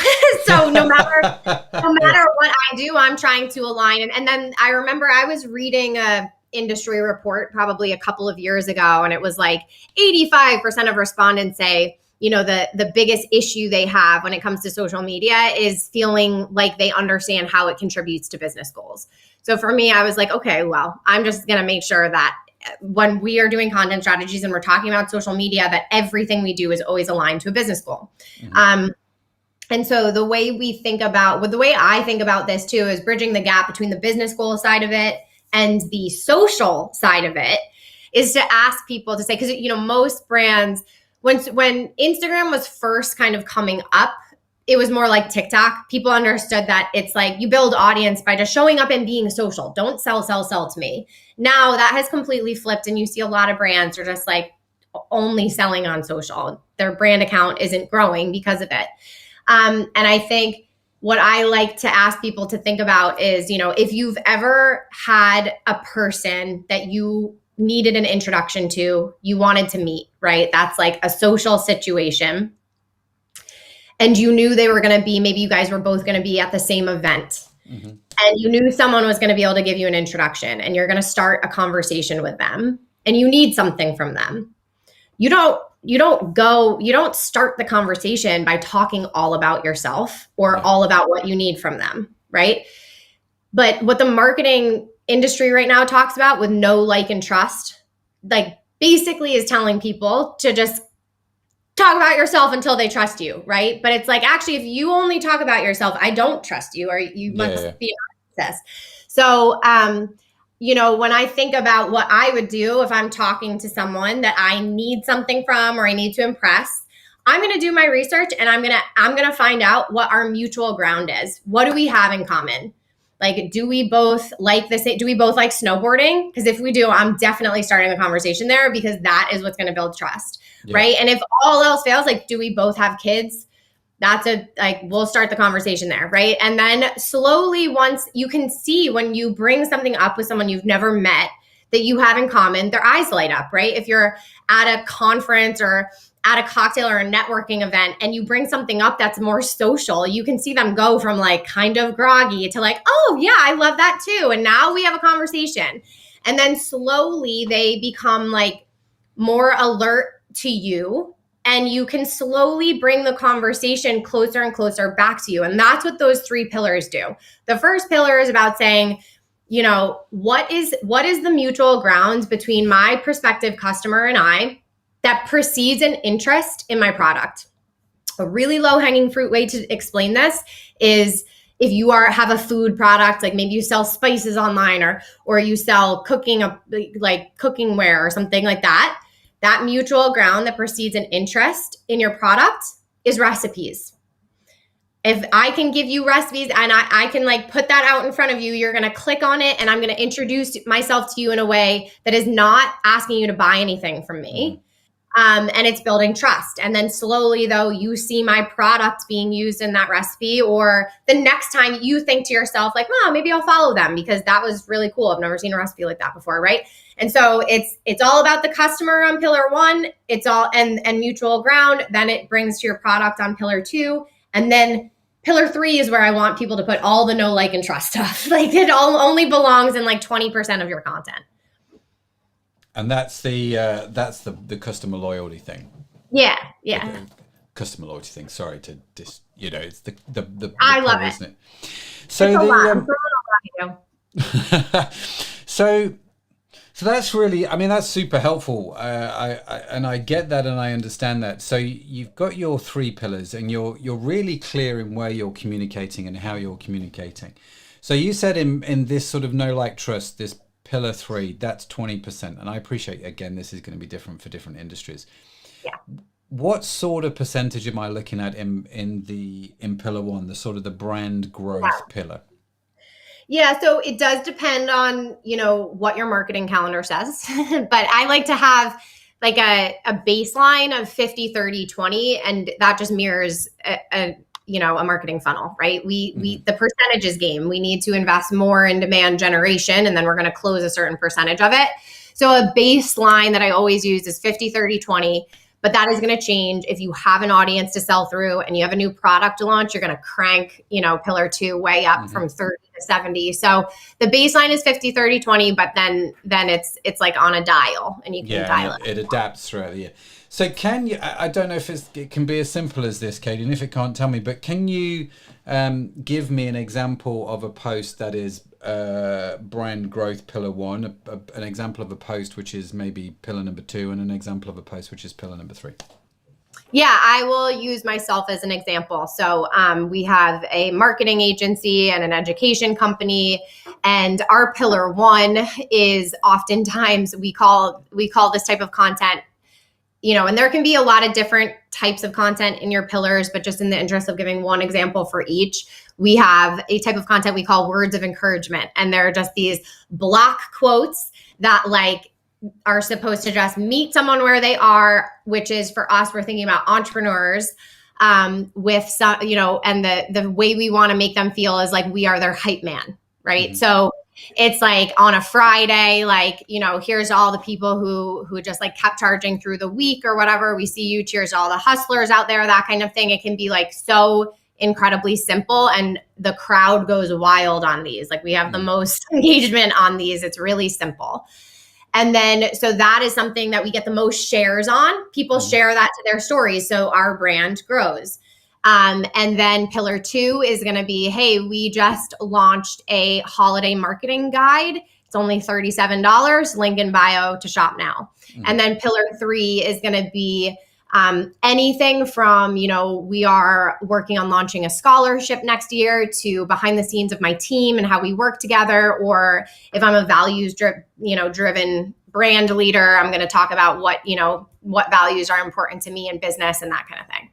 So no matter what I do, I'm trying to align. And then I remember I was reading a industry report probably a couple of years ago, and it was like 85% of respondents say, you know, the biggest issue they have when it comes to social media is feeling like they understand how it contributes to business goals. So for me, I was like, okay, well, I'm just going to make sure that when we are doing content strategies and we're talking about social media, that everything we do is always aligned to a business goal. And so the way I think about this too is bridging the gap between the business goal side of it and the social side of it. is to ask people to say, because, most brands, when Instagram was first kind of coming up, it was more like TikTok. People understood that it's like you build audience by just showing up and being social. Don't sell to me. Now that has completely flipped, and you see a lot of brands are just like only selling on social. Their brand account isn't growing because of it. And I think what I like to ask people to think about is, if you've ever had a person that you needed an introduction to, you wanted to meet, right? That's like a social situation. And you knew they were going to be, maybe you guys were both going to be at the same event. Mm-hmm. And you knew someone was going to be able to give you an introduction, and you're going to start a conversation with them, and you need something from them. You don't start the conversation by talking all about yourself or all about what you need from them, right? But what the marketing industry right now talks about with know, like, and trust, like basically is telling people to just talk about yourself until they trust you, right? But it's like, actually, if you only talk about yourself, I don't trust you, or you must be in process. So, when I think about what I would do if I'm talking to someone that I need something from or I need to impress, I'm going to do my research, and I'm going to find out what our mutual ground is. What do we have in common? Like, do we both like this? Do we both like snowboarding? Because if we do, I'm definitely starting a conversation there, because that is what's going to build trust, right? And if all else fails, like, do we both have kids? We'll start the conversation there, right? And then slowly, once you can see when you bring something up with someone you've never met that you have in common, their eyes light up, right? If you're at a conference or at a cocktail or a networking event and you bring something up that's more social, you can see them go from like kind of groggy to like, oh yeah, I love that too. And now we have a conversation. And then slowly they become like more alert to you, and you can slowly bring the conversation closer and closer back to you. And that's what those 3 pillars do. The first pillar is about saying, what is the mutual grounds between my prospective customer and I that precedes an interest in my product. A really low-hanging fruit way to explain this is if you have a food product, like maybe you sell spices online or you sell cookware or something like that. That mutual ground that precedes an interest in your product is recipes. If I can give you recipes and I can like put that out in front of you, you're going to click on it, and I'm going to introduce myself to you in a way that is not asking you to buy anything from me. And it's building trust. And then slowly, though, you see my product being used in that recipe, or the next time you think to yourself, like, oh, maybe I'll follow them because that was really cool. I've never seen a recipe like that before, right? And so it's all about the customer on pillar 1. It's all and mutual ground. Then it brings to your product on pillar 2. And then pillar 3 is where I want people to put all the know, like, and trust stuff. Like, it only belongs in like 20% of your content. And that's the customer loyalty thing. Yeah. Customer loyalty thing. Sorry to it's the I love it. Isn't it? So so that's really, that's super helpful. I get that, and I understand that. So you've got your 3 pillars, and you're really clear in where you're communicating and how you're communicating. So you said in this sort of know, like, trust, this pillar 3, that's 20%. And I appreciate, again, this is going to be different for different industries. Yeah. What sort of percentage am I looking at in pillar 1, the sort of the brand growth pillar? Yeah, so it does depend on, what your marketing calendar says. But I like to have like a baseline of 50, 30, 20, and that just mirrors a marketing funnel, right? The percentages game. We need to invest more in demand generation, and then we're going to close a certain percentage of it. So a baseline that I always use is 50, 30, 20, but that is going to change if you have an audience to sell through and you have a new product to launch. You're going to crank, pillar 2 way up from 30 to 70. So the baseline is 50, 30, 20, but then it's like on a dial, and you can dial it. It adapts throughout the year. So can you, I don't know if it can be as simple as this, Katie, and if it can't, tell me, but can you give me an example of a post that is brand growth pillar 1, an example of a post which is maybe pillar number 2, and an example of a post which is pillar number 3? Yeah, I will use myself as an example. So we have a marketing agency and an education company, and our pillar one is oftentimes we call this type of content, and there can be a lot of different types of content in your pillars, but just in the interest of giving one example for each, we have a type of content we call words of encouragement, and they're just these block quotes that are supposed to just meet someone where they are, which is for us, we're thinking about entrepreneurs with some, and the way we want to make them feel is like we are their hype man, right? Mm-hmm. So it's like on a Friday, here's all the people who just kept charging through the week or whatever. We see you. Cheers to all the hustlers out there, that kind of thing. It can be so incredibly simple, and the crowd goes wild on these. We have the most engagement on these. It's really simple. And then, so that is something that we get the most shares on. People share that to their stories. So our brand grows. And then pillar 2 is going to be, hey, we just launched a holiday marketing guide. It's only $37, link in bio to shop now. Mm-hmm. And then pillar 3 is going to be anything from, we are working on launching a scholarship next year, to behind the scenes of my team and how we work together. Or if I'm a values driven brand leader, I'm going to talk about what values are important to me in business and that kind of thing.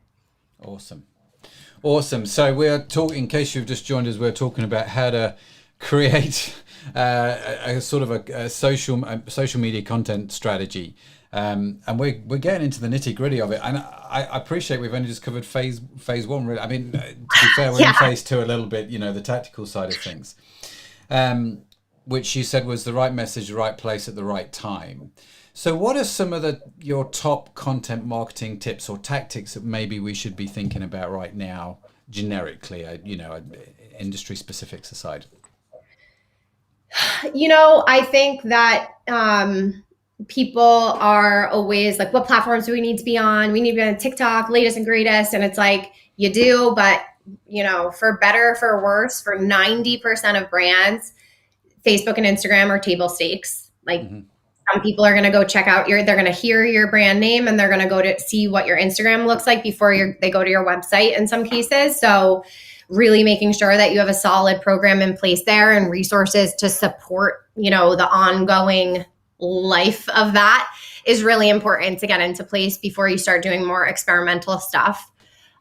Awesome. So we're talking, in case you've just joined us, we're talking about how to create a sort of a social media content strategy. And we're getting into the nitty gritty of it. And I appreciate we've only just covered phase 1. Really. I mean, to be fair, we're in phase 2 a little bit, the tactical side of things, which you said was the right message, the right place at the right time. So what are some of your top content marketing tips or tactics that maybe we should be thinking about right now, generically, industry specifics aside? I think that people are always what platforms do we need to be on? We need to be on TikTok, latest and greatest. And it's you do, but for better, for worse, for 90% of brands, Facebook and Instagram are table stakes. Some people are going to go check out they're going to hear your brand name, and they're going to go to see what your Instagram looks like before they go to your website in some cases. So really making sure that you have a solid program in place there and resources to support, the ongoing life of that is really important to get into place before you start doing more experimental stuff.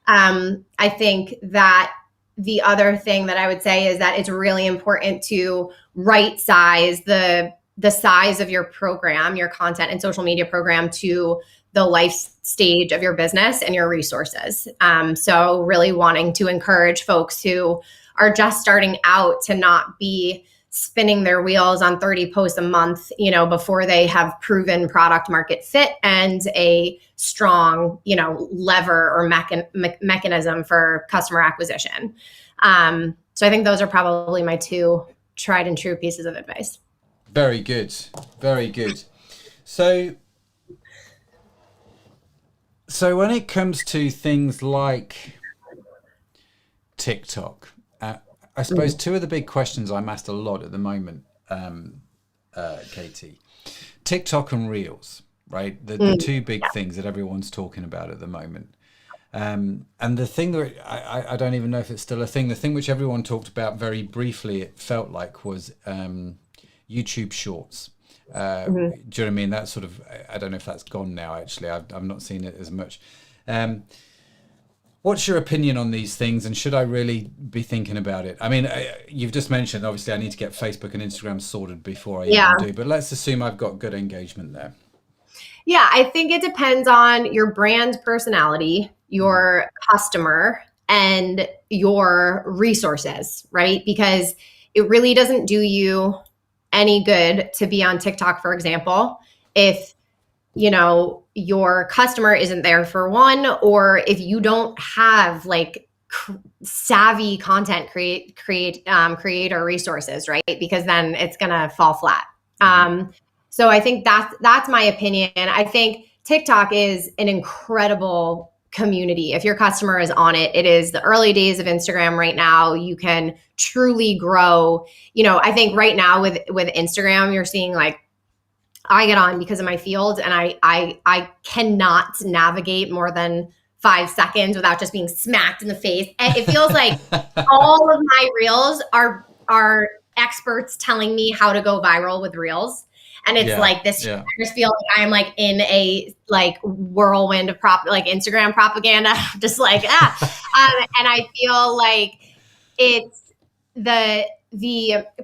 I think that the other thing that I would say is that it's really important to right size the size of your program, your content and social media program, to the life stage of your business and your resources. So really wanting to encourage folks who are just starting out to not be spinning their wheels on 30 posts a month, before they have proven product market fit and a strong, lever or mechanism for customer acquisition. So I think those are probably my 2 tried and true pieces of advice. Very good. Very good. So when it comes to things like TikTok, I suppose 2 of the big questions I'm asked a lot at the moment, Katie, TikTok and Reels, right? The 2 big things that everyone's talking about at the moment. And the thing that I don't even know if it's still a thing, the thing which everyone talked about very briefly, it felt like, was YouTube Shorts. Do you know what I mean? That sort of, I don't know if that's gone now, actually. I've not seen it as much. What's your opinion on these things, and should I really be thinking about it? I mean, you've just mentioned, obviously, I need to get Facebook and Instagram sorted before I even do, but let's assume I've got good engagement there. Yeah, I think it depends on your brand personality, your customer, and your resources, right? Because it really doesn't do you any good to be on TikTok, for example, if your customer isn't there, for one, or if you don't have savvy content creator resources, right? Because then it's gonna fall flat. So I think that's my opinion. I think TikTok is an incredible community. If your customer is on it, it is the early days of Instagram right now. You can truly grow. I think right now with Instagram, you're seeing I get on because of my field, and I cannot navigate more than 5 seconds without just being smacked in the face. And it feels like all of my reels are experts telling me how to go viral with reels. And it's like this, I just feel like I'm like in a like whirlwind of Instagram propaganda, just like, and I feel like it's the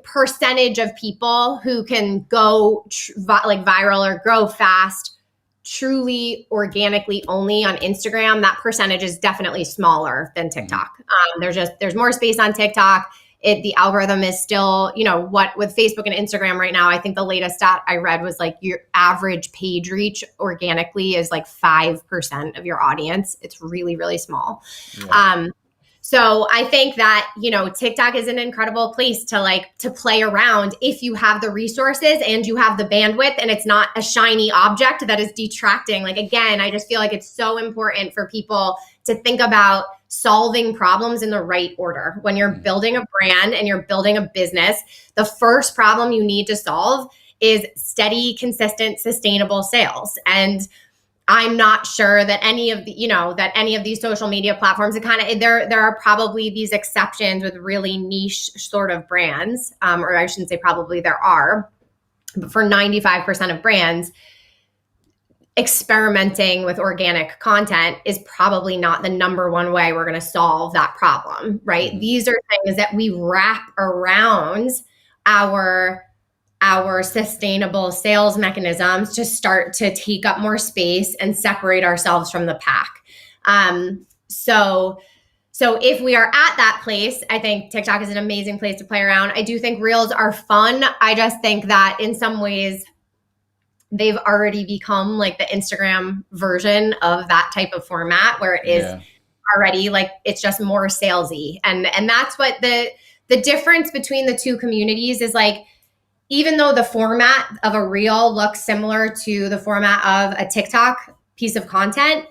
percentage of people who can go viral or grow fast, truly organically only on Instagram. That percentage is definitely smaller than TikTok. There's more space on TikTok. The algorithm is still, what with Facebook and Instagram right now, I think the latest stat I read was like your average page reach organically is like 5% of your audience. It's really, really small. Yeah. So I think that, TikTok is an incredible place to play around if you have the resources and you have the bandwidth and it's not a shiny object that is detracting. Like, again, I just feel like it's so important for people to think about solving problems in the right order. When you're building a brand and you're building a business, the first problem you need to solve is steady, consistent, sustainable sales. And I'm not sure that any of these social media platforms, there are probably these exceptions with really niche sort of brands, or I shouldn't say probably, there are, but for 95% of brands, experimenting with organic content is probably not the number one way we're going to solve that problem, right? These are things that we wrap around our sustainable sales mechanisms to start to take up more space and separate ourselves from the pack. So if we are at that place, I think TikTok is an amazing place to play around. I do think reels are fun. I just think that in some ways they've already become like the Instagram version of that type of format where it is already like, it's just more salesy. And that's what the difference between the two communities is. Like, even though the format of a reel looks similar to the format of a TikTok piece of content,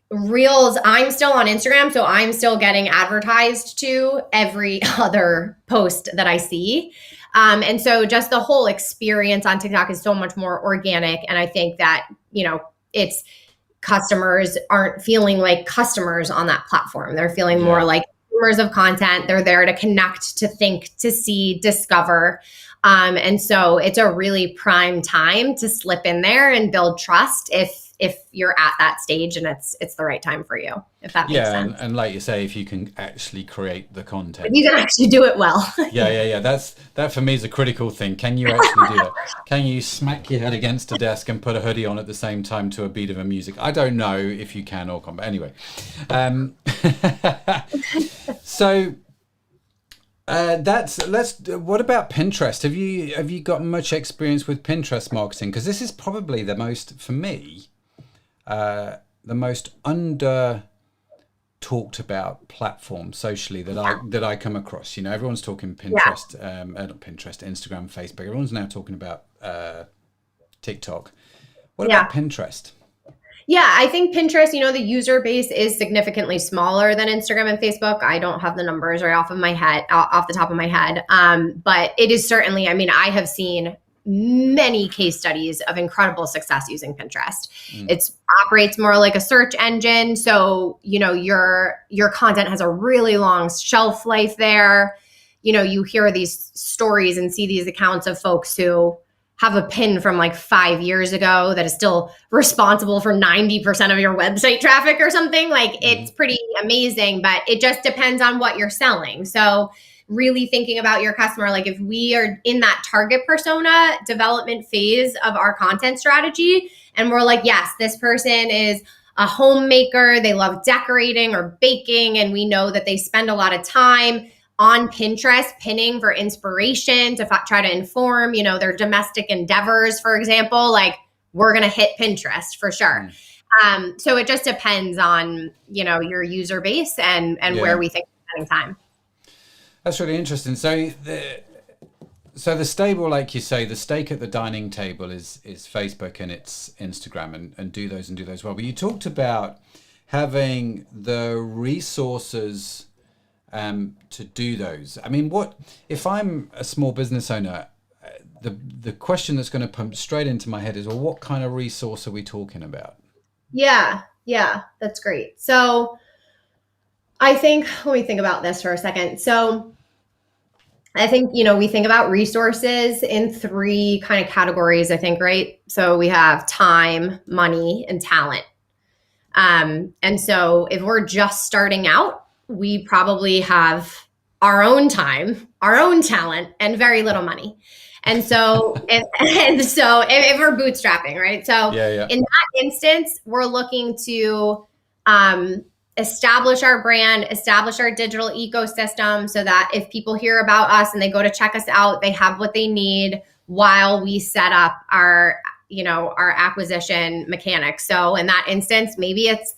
reels, I'm still on Instagram, so I'm still getting advertised to every other post that I see. And so just the whole experience on TikTok is so much more organic. And I think that, it's customers aren't feeling like customers on that platform. They're feeling more like consumers of content. They're there to connect, to think, to see, discover. And so it's a really prime time to slip in there and build trust if you're at that stage and it's the right time for you, if that makes sense. And like you say, if you can actually create the content. If you can actually do it well. Yeah. That for me is a critical thing. Can you actually do it? Can you smack your head against a desk and put a hoodie on at the same time to a beat of a music? I don't know if you can or can't, but anyway. So what about Pinterest? Have you got much experience with Pinterest marketing? Because this is probably the most, for me, the most under talked about platform socially that I come across. Everyone's talking Pinterest, not Pinterest, Instagram, Facebook. Everyone's now talking about TikTok. What about Pinterest? Yeah, I think Pinterest, the user base is significantly smaller than Instagram and Facebook. I don't have the numbers right off the top of my head. But it is certainly, I have seen many case studies of incredible success using Pinterest. It operates more like a search engine. So, your content has a really long shelf life there. You hear these stories and see these accounts of folks who have a pin from like 5 years ago that is still responsible for 90% of your website traffic or something. Like, it's pretty amazing, but it just depends on what you're selling. So really thinking about your customer, like if we are in that target persona development phase of our content strategy, and we're like, yes, this person is a homemaker, they love decorating or baking, and we know that they spend a lot of time on Pinterest pinning for inspiration to try to inform, their domestic endeavors, for example, like we're going to hit Pinterest for sure. So it just depends on, your user base and where we think you're spending time. That's really interesting. So the stable, like you say, the steak at the dining table is Facebook and it's Instagram and do those well. But you talked about having the resources to do those. What if I'm a small business owner? The question that's going to pump straight into my head is, well, what kind of resource are we talking about? Yeah. Yeah, that's great. So I think, let me think about this for a second. So I think, we think about resources in three kind of categories, I think, right? So we have time, money, and talent. And so if we're just starting out, we probably have our own time, our own talent, and very little money. And so, if we're bootstrapping, right? So in that instance, we're looking to establish our brand, establish our digital ecosystem so that if people hear about us and they go to check us out, they have what they need while we set up our acquisition mechanics. So in that instance, maybe it's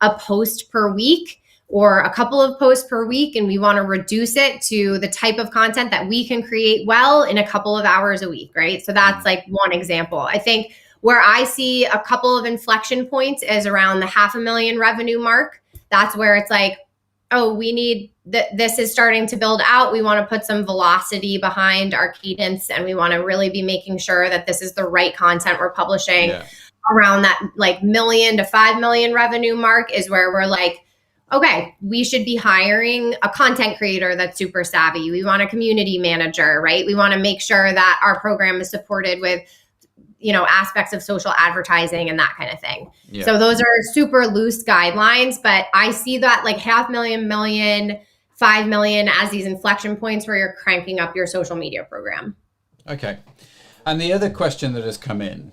a post per week or a couple of posts per week, and we want to reduce it to the type of content that we can create well in a couple of hours a week, right? So that's like one example. I think where I see a couple of inflection points is around the $500,000 revenue mark. That's where it's like, oh, we need this is starting to build out. We want to put some velocity behind our cadence, and we want to really be making sure that this is the right content we're publishing. Around that like $1 million to $5 million revenue mark is where we're like, okay, we should be hiring a content creator that's super savvy. We want a community manager, right? We want to make sure that our program is supported with aspects of social advertising and that kind of thing. Yeah. So those are super loose guidelines, but I see that like $500,000, $1 million, $5 million as these inflection points where you're cranking up your social media program. Okay. And the other question that has come in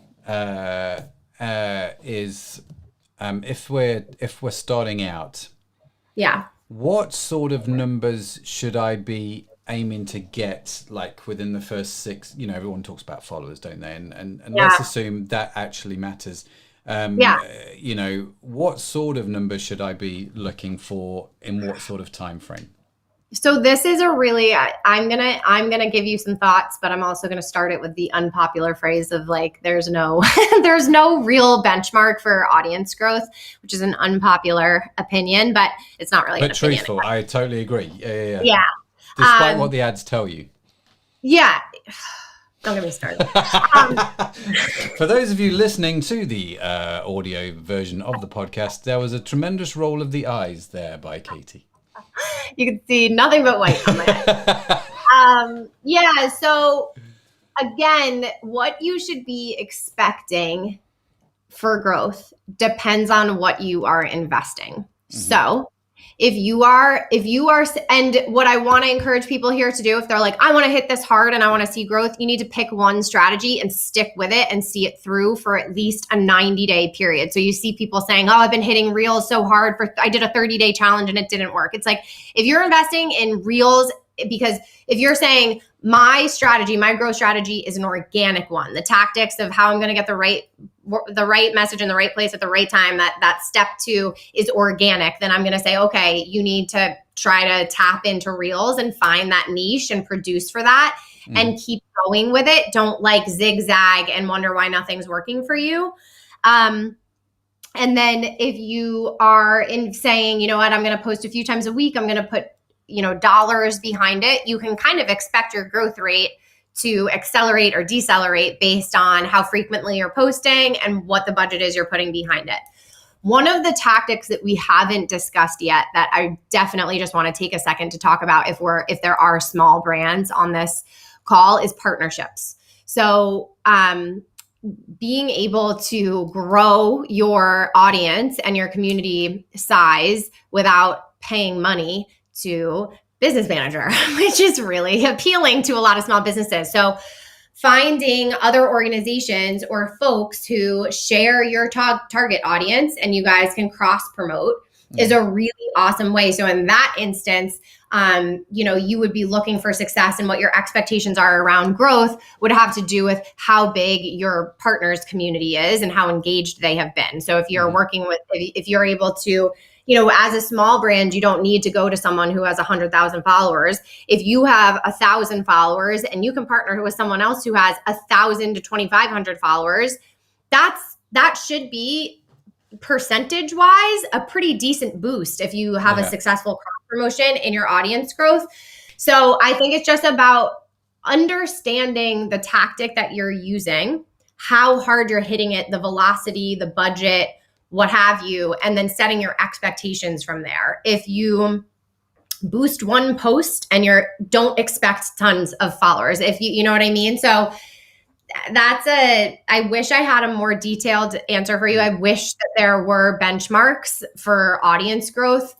is if we're starting out, what sort of numbers should I be aiming to get, like within the first 6, everyone talks about followers, don't they? And let's assume that actually matters. What sort of numbers should I be looking for in what sort of time frame? So this is a really, I'm gonna give you some thoughts, but I'm also gonna start it with the unpopular phrase of like, there's no real benchmark for audience growth, which is an unpopular opinion, but it's not really. But truthful, I totally agree. Yeah. Despite what the ads tell you. Yeah. Don't get me started. For those of you listening to the audio version of the podcast, there was a tremendous roll of the eyes there by Katie. You can see nothing but white on my head. So again, what you should be expecting for growth depends on what you are investing. Mm-hmm. So if you are, and what I want to encourage people here to do, if they're like, I want to hit this hard and I want to see growth, you need to pick one strategy and stick with it and see it through for at least a 90-day period. So you see people saying, oh, I've been hitting Reels so hard I did a 30-day challenge and it didn't work. It's like, if you're investing in Reels, because if you're saying my growth strategy is an organic one, the tactics of how I'm going to get the right message in the right place at the right time, that step 2 is organic, then I'm going to say, okay, you need to try to tap into Reels and find that niche and produce for that and keep going with it. Don't like zigzag and wonder why nothing's working for you. And then if you are saying, you know what, I'm going to post a few times a week, I'm going to put dollars behind it, you can kind of expect your growth rate to accelerate or decelerate based on how frequently you're posting and what the budget is you're putting behind it. One of the tactics that we haven't discussed yet that I definitely just want to take a second to talk about if there are small brands on this call is partnerships. So being able to grow your audience and your community size without paying money to business manager, which is really appealing to a lot of small businesses. So finding other organizations or folks who share your target audience and you guys can cross promote is a really awesome way. So in that instance, you would be looking for success, and what your expectations are around growth would have to do with how big your partner's community is and how engaged they have been. So if you're working with, if you're able to, as a small brand, you don't need to go to someone who has 100,000 followers. If you have 1,000 followers and you can partner with someone else who has 1,000 to 2,500 followers, that should be percentage-wise a pretty decent boost if you have a successful cross promotion in your audience growth. So I think it's just about understanding the tactic that you're using, how hard you're hitting it, the velocity, the budget, what have you, and then setting your expectations from there. If you boost one post and don't expect tons of followers, if you know what I mean? So I wish I had a more detailed answer for you. I wish that there were benchmarks for audience growth.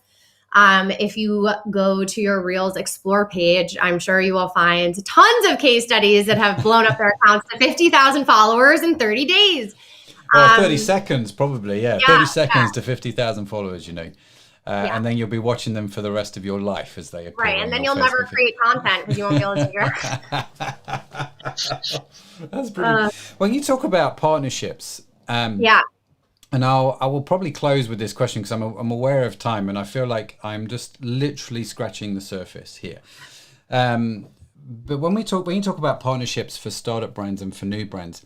If you go to your Reels Explore page, I'm sure you will find tons of case studies that have blown up their accounts to 50,000 followers in 30 days. 30 seconds, probably. Yeah. 30 seconds to 50,000 followers, and then you'll be watching them for the rest of your life as they appear. Right. And then you'll never create content because you won't be able to do it. That's brilliant. When you talk about partnerships, and I will probably close with this question because I'm aware of time and I feel like I'm just literally scratching the surface here. But when you talk about partnerships for startup brands and for new brands,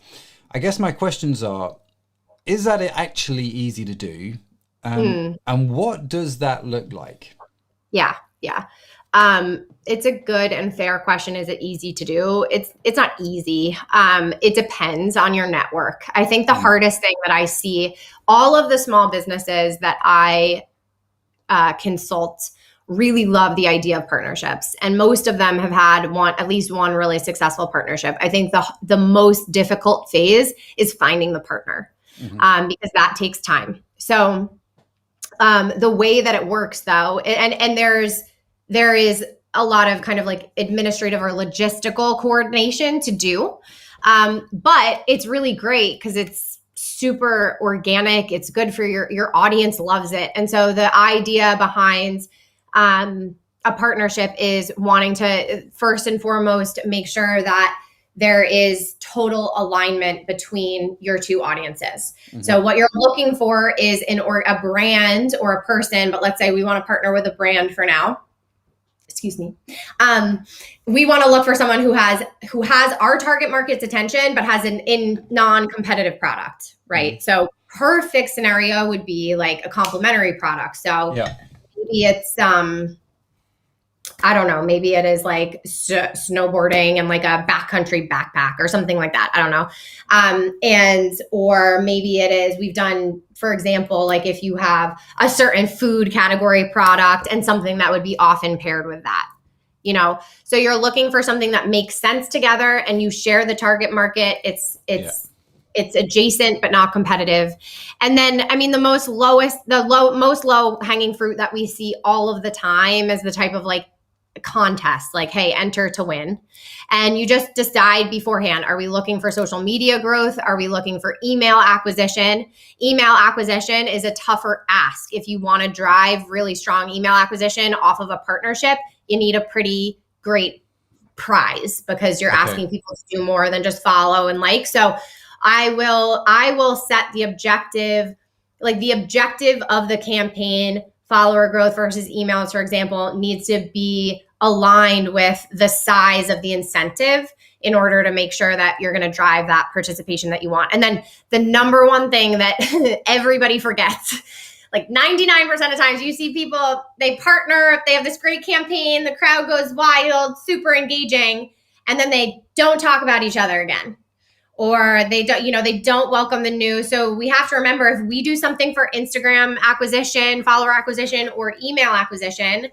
I guess my questions are, is that actually easy to do? And what does that look like? Yeah. It's a good and fair question. Is it easy to do? It's not easy. It depends on your network. I think the hardest thing that I see, all of the small businesses that I consult really love the idea of partnerships. And most of them have had at least one really successful partnership. I think the most difficult phase is finding the partner because that takes time. So the way that it works though, and there is a lot of kind of like administrative or logistical coordination to do. But it's really great because it's super organic. It's good for your audience loves it. And so the idea behind a partnership is wanting to first and foremost make sure that there is total alignment between your two audiences. So what you're looking for is a brand or a person, but let's say we want to partner with a brand for now. Excuse me. We want to look for someone who has our target market's attention, but has in non-competitive product, right? So perfect scenario would be like a complementary product. So maybe it's, I don't know, maybe it is like snowboarding and like a backcountry backpack or something like that. I don't know. Or maybe it is, we've done, for example, like if you have a certain food category product and something that would be often paired with that, so you're looking for something that makes sense together and you share the target market. It's adjacent, but not competitive. And then, I mean, the most low hanging fruit that we see all of the time is the type of like contest, like, hey, enter to win. And you just decide beforehand, are we looking for social media growth? Are we looking for email acquisition? Email acquisition is a tougher ask. If you want to drive really strong email acquisition off of a partnership, you need a pretty great prize because you're asking people to do more than just follow and like. So I will set the objective, like the objective of the campaign, follower growth versus emails, for example, needs to be aligned with the size of the incentive in order to make sure that you're going to drive that participation that you want. And then the number one thing that everybody forgets, like 99% of times you see people, they partner, they have this great campaign, the crowd goes wild, super engaging, and then they don't talk about each other again. Or they don't welcome the new. So we have to remember, if we do something for Instagram acquisition, follower acquisition, or email acquisition,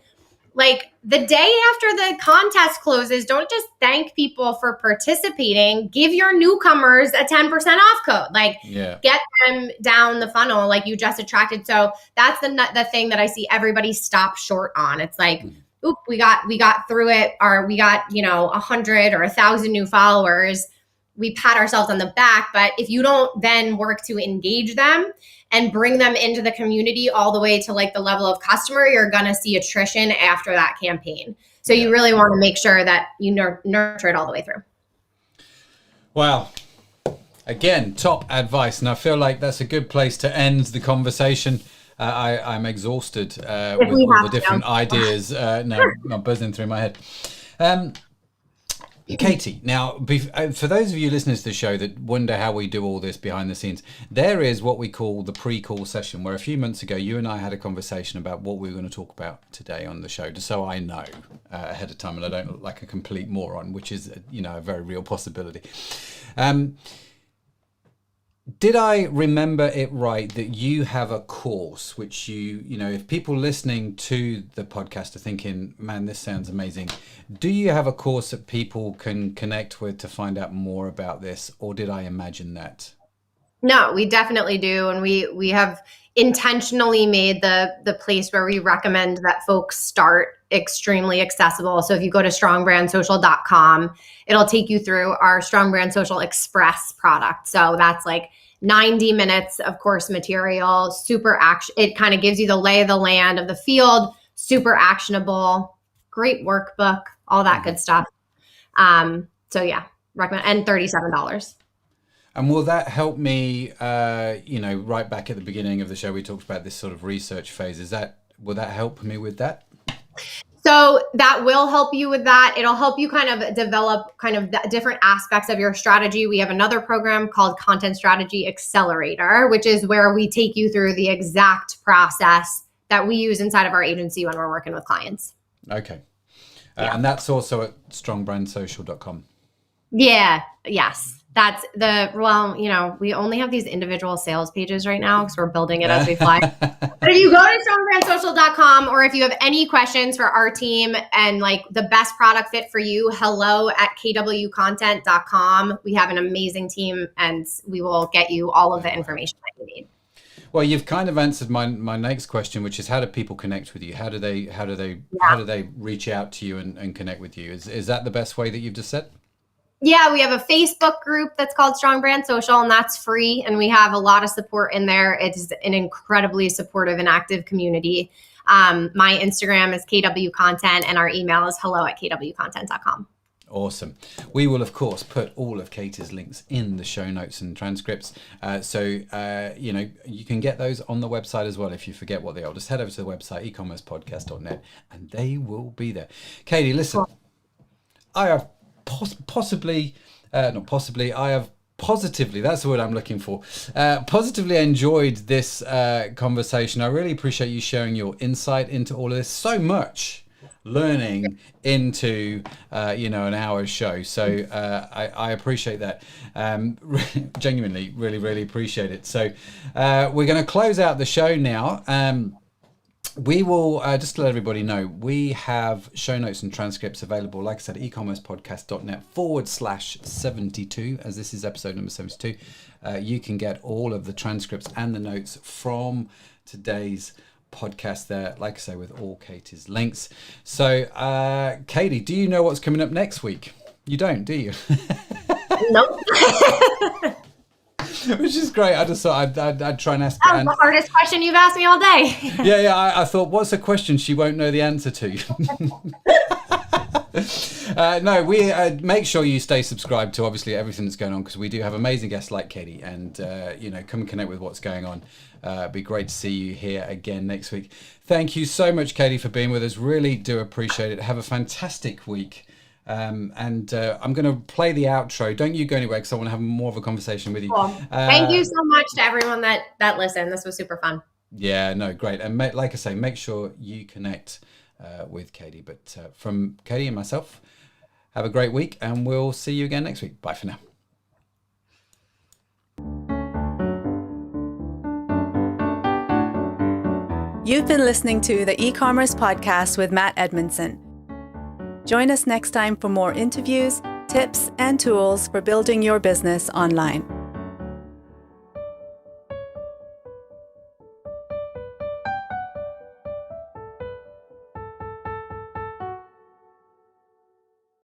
like the day after the contest closes, don't just thank people for participating. Give your newcomers a 10% off code. Like get them down the funnel like you just attracted. So that's the thing that I see everybody stop short on. It's like, oop, we got through it, or we got 100 or 1,000 new followers. We pat ourselves on the back, but if you don't then work to engage them and bring them into the community all the way to like the level of customer, you're going to see attrition after that campaign. So you really want to make sure that you nurture it all the way through. Wow. Again, top advice. And I feel like that's a good place to end the conversation. I'm exhausted with all the different ideas not buzzing through my head. Katie, now, for those of you listeners to the show that wonder how we do all this behind the scenes, there is what we call the pre-call session, where a few months ago, you and I had a conversation about what we were going to talk about today on the show, just so I know ahead of time and I don't look like a complete moron, which is, a very real possibility. Did I remember it right that you have a course which if people listening to the podcast are thinking, man, this sounds amazing. Do you have a course that people can connect with to find out more about this? Or did I imagine that? No, we definitely do. And we have intentionally made the place where we recommend that folks start extremely accessible. So if you go to strongbrandsocial.com, it'll take you through our Strong Brand Social Express product. So that's like 90 minutes of course material, super action. It kind of gives you the lay of the land of the field, super actionable, great workbook, all that good stuff. So yeah, recommend, and $37. And will that help me, right back at the beginning of the show, we talked about this sort of research phase. Will that help me with that? So that will help you with that. It'll help you kind of develop kind of the different aspects of your strategy. We have another program called Content Strategy Accelerator, which is where we take you through the exact process that we use inside of our agency when we're working with clients. Okay. And that's also at strongbrandsocial.com. Yeah. Yes. That's we only have these individual sales pages right now because we're building it as we fly. But if you go to strongbrandsocial.com, or if you have any questions for our team and like the best product fit for you, hello@kwcontent.com. We have an amazing team and we will get you all of the information that you need. Well, you've kind of answered my next question, which is how do people connect with you? How do they reach out to you and connect with you? Is that the best way that you've just said? Yeah, we have a Facebook group that's called Strong Brand Social, and that's free. And we have a lot of support in there. It's an incredibly supportive and active community. My Instagram is KW Content, and our email is hello@kwcontent.com. Awesome. We will, of course, put all of Katie's links in the show notes and transcripts. So you can get those on the website as well if you forget what they are. Just head over to the website, ecommercepodcast.net, and they will be there. Katie, listen, I have positively, that's the word I'm looking for, positively enjoyed this conversation. I really appreciate you sharing your insight into all of this. So much learning into an hour's show, so I appreciate that. Genuinely really appreciate it. So we're going to close out the show now. We will, just to let everybody know, we have show notes and transcripts available, like I said, ecommercepodcast.net/72, as this is episode number 72. You can get all of the transcripts and the notes from today's podcast there, like I say, with all Katie's links. So, Katie, do you know what's coming up next week? You don't, do you? Nope. Which is great. I just thought I'd try and ask. That's the hardest question you've asked me all day. Yeah. I thought, what's a question she won't know the answer to? No, we make sure you stay subscribed to obviously everything that's going on, because we do have amazing guests like Katie, and come and connect with what's going on. It'd be great to see you here again next week. Thank you so much, Katie, for being with us. Really do appreciate it. Have a fantastic week. I'm going to play the outro. Don't you go anywhere, because I want to have more of a conversation with you. Cool. Thank you so much to everyone that listened. This was super fun. Yeah, no, great. And like I say, make sure you connect with Katie. But from Katie and myself, have a great week, and we'll see you again next week. Bye for now. You've been listening to the eCommerce Podcast with Matt Edmondson. Join us next time for more interviews, tips, and tools for building your business online.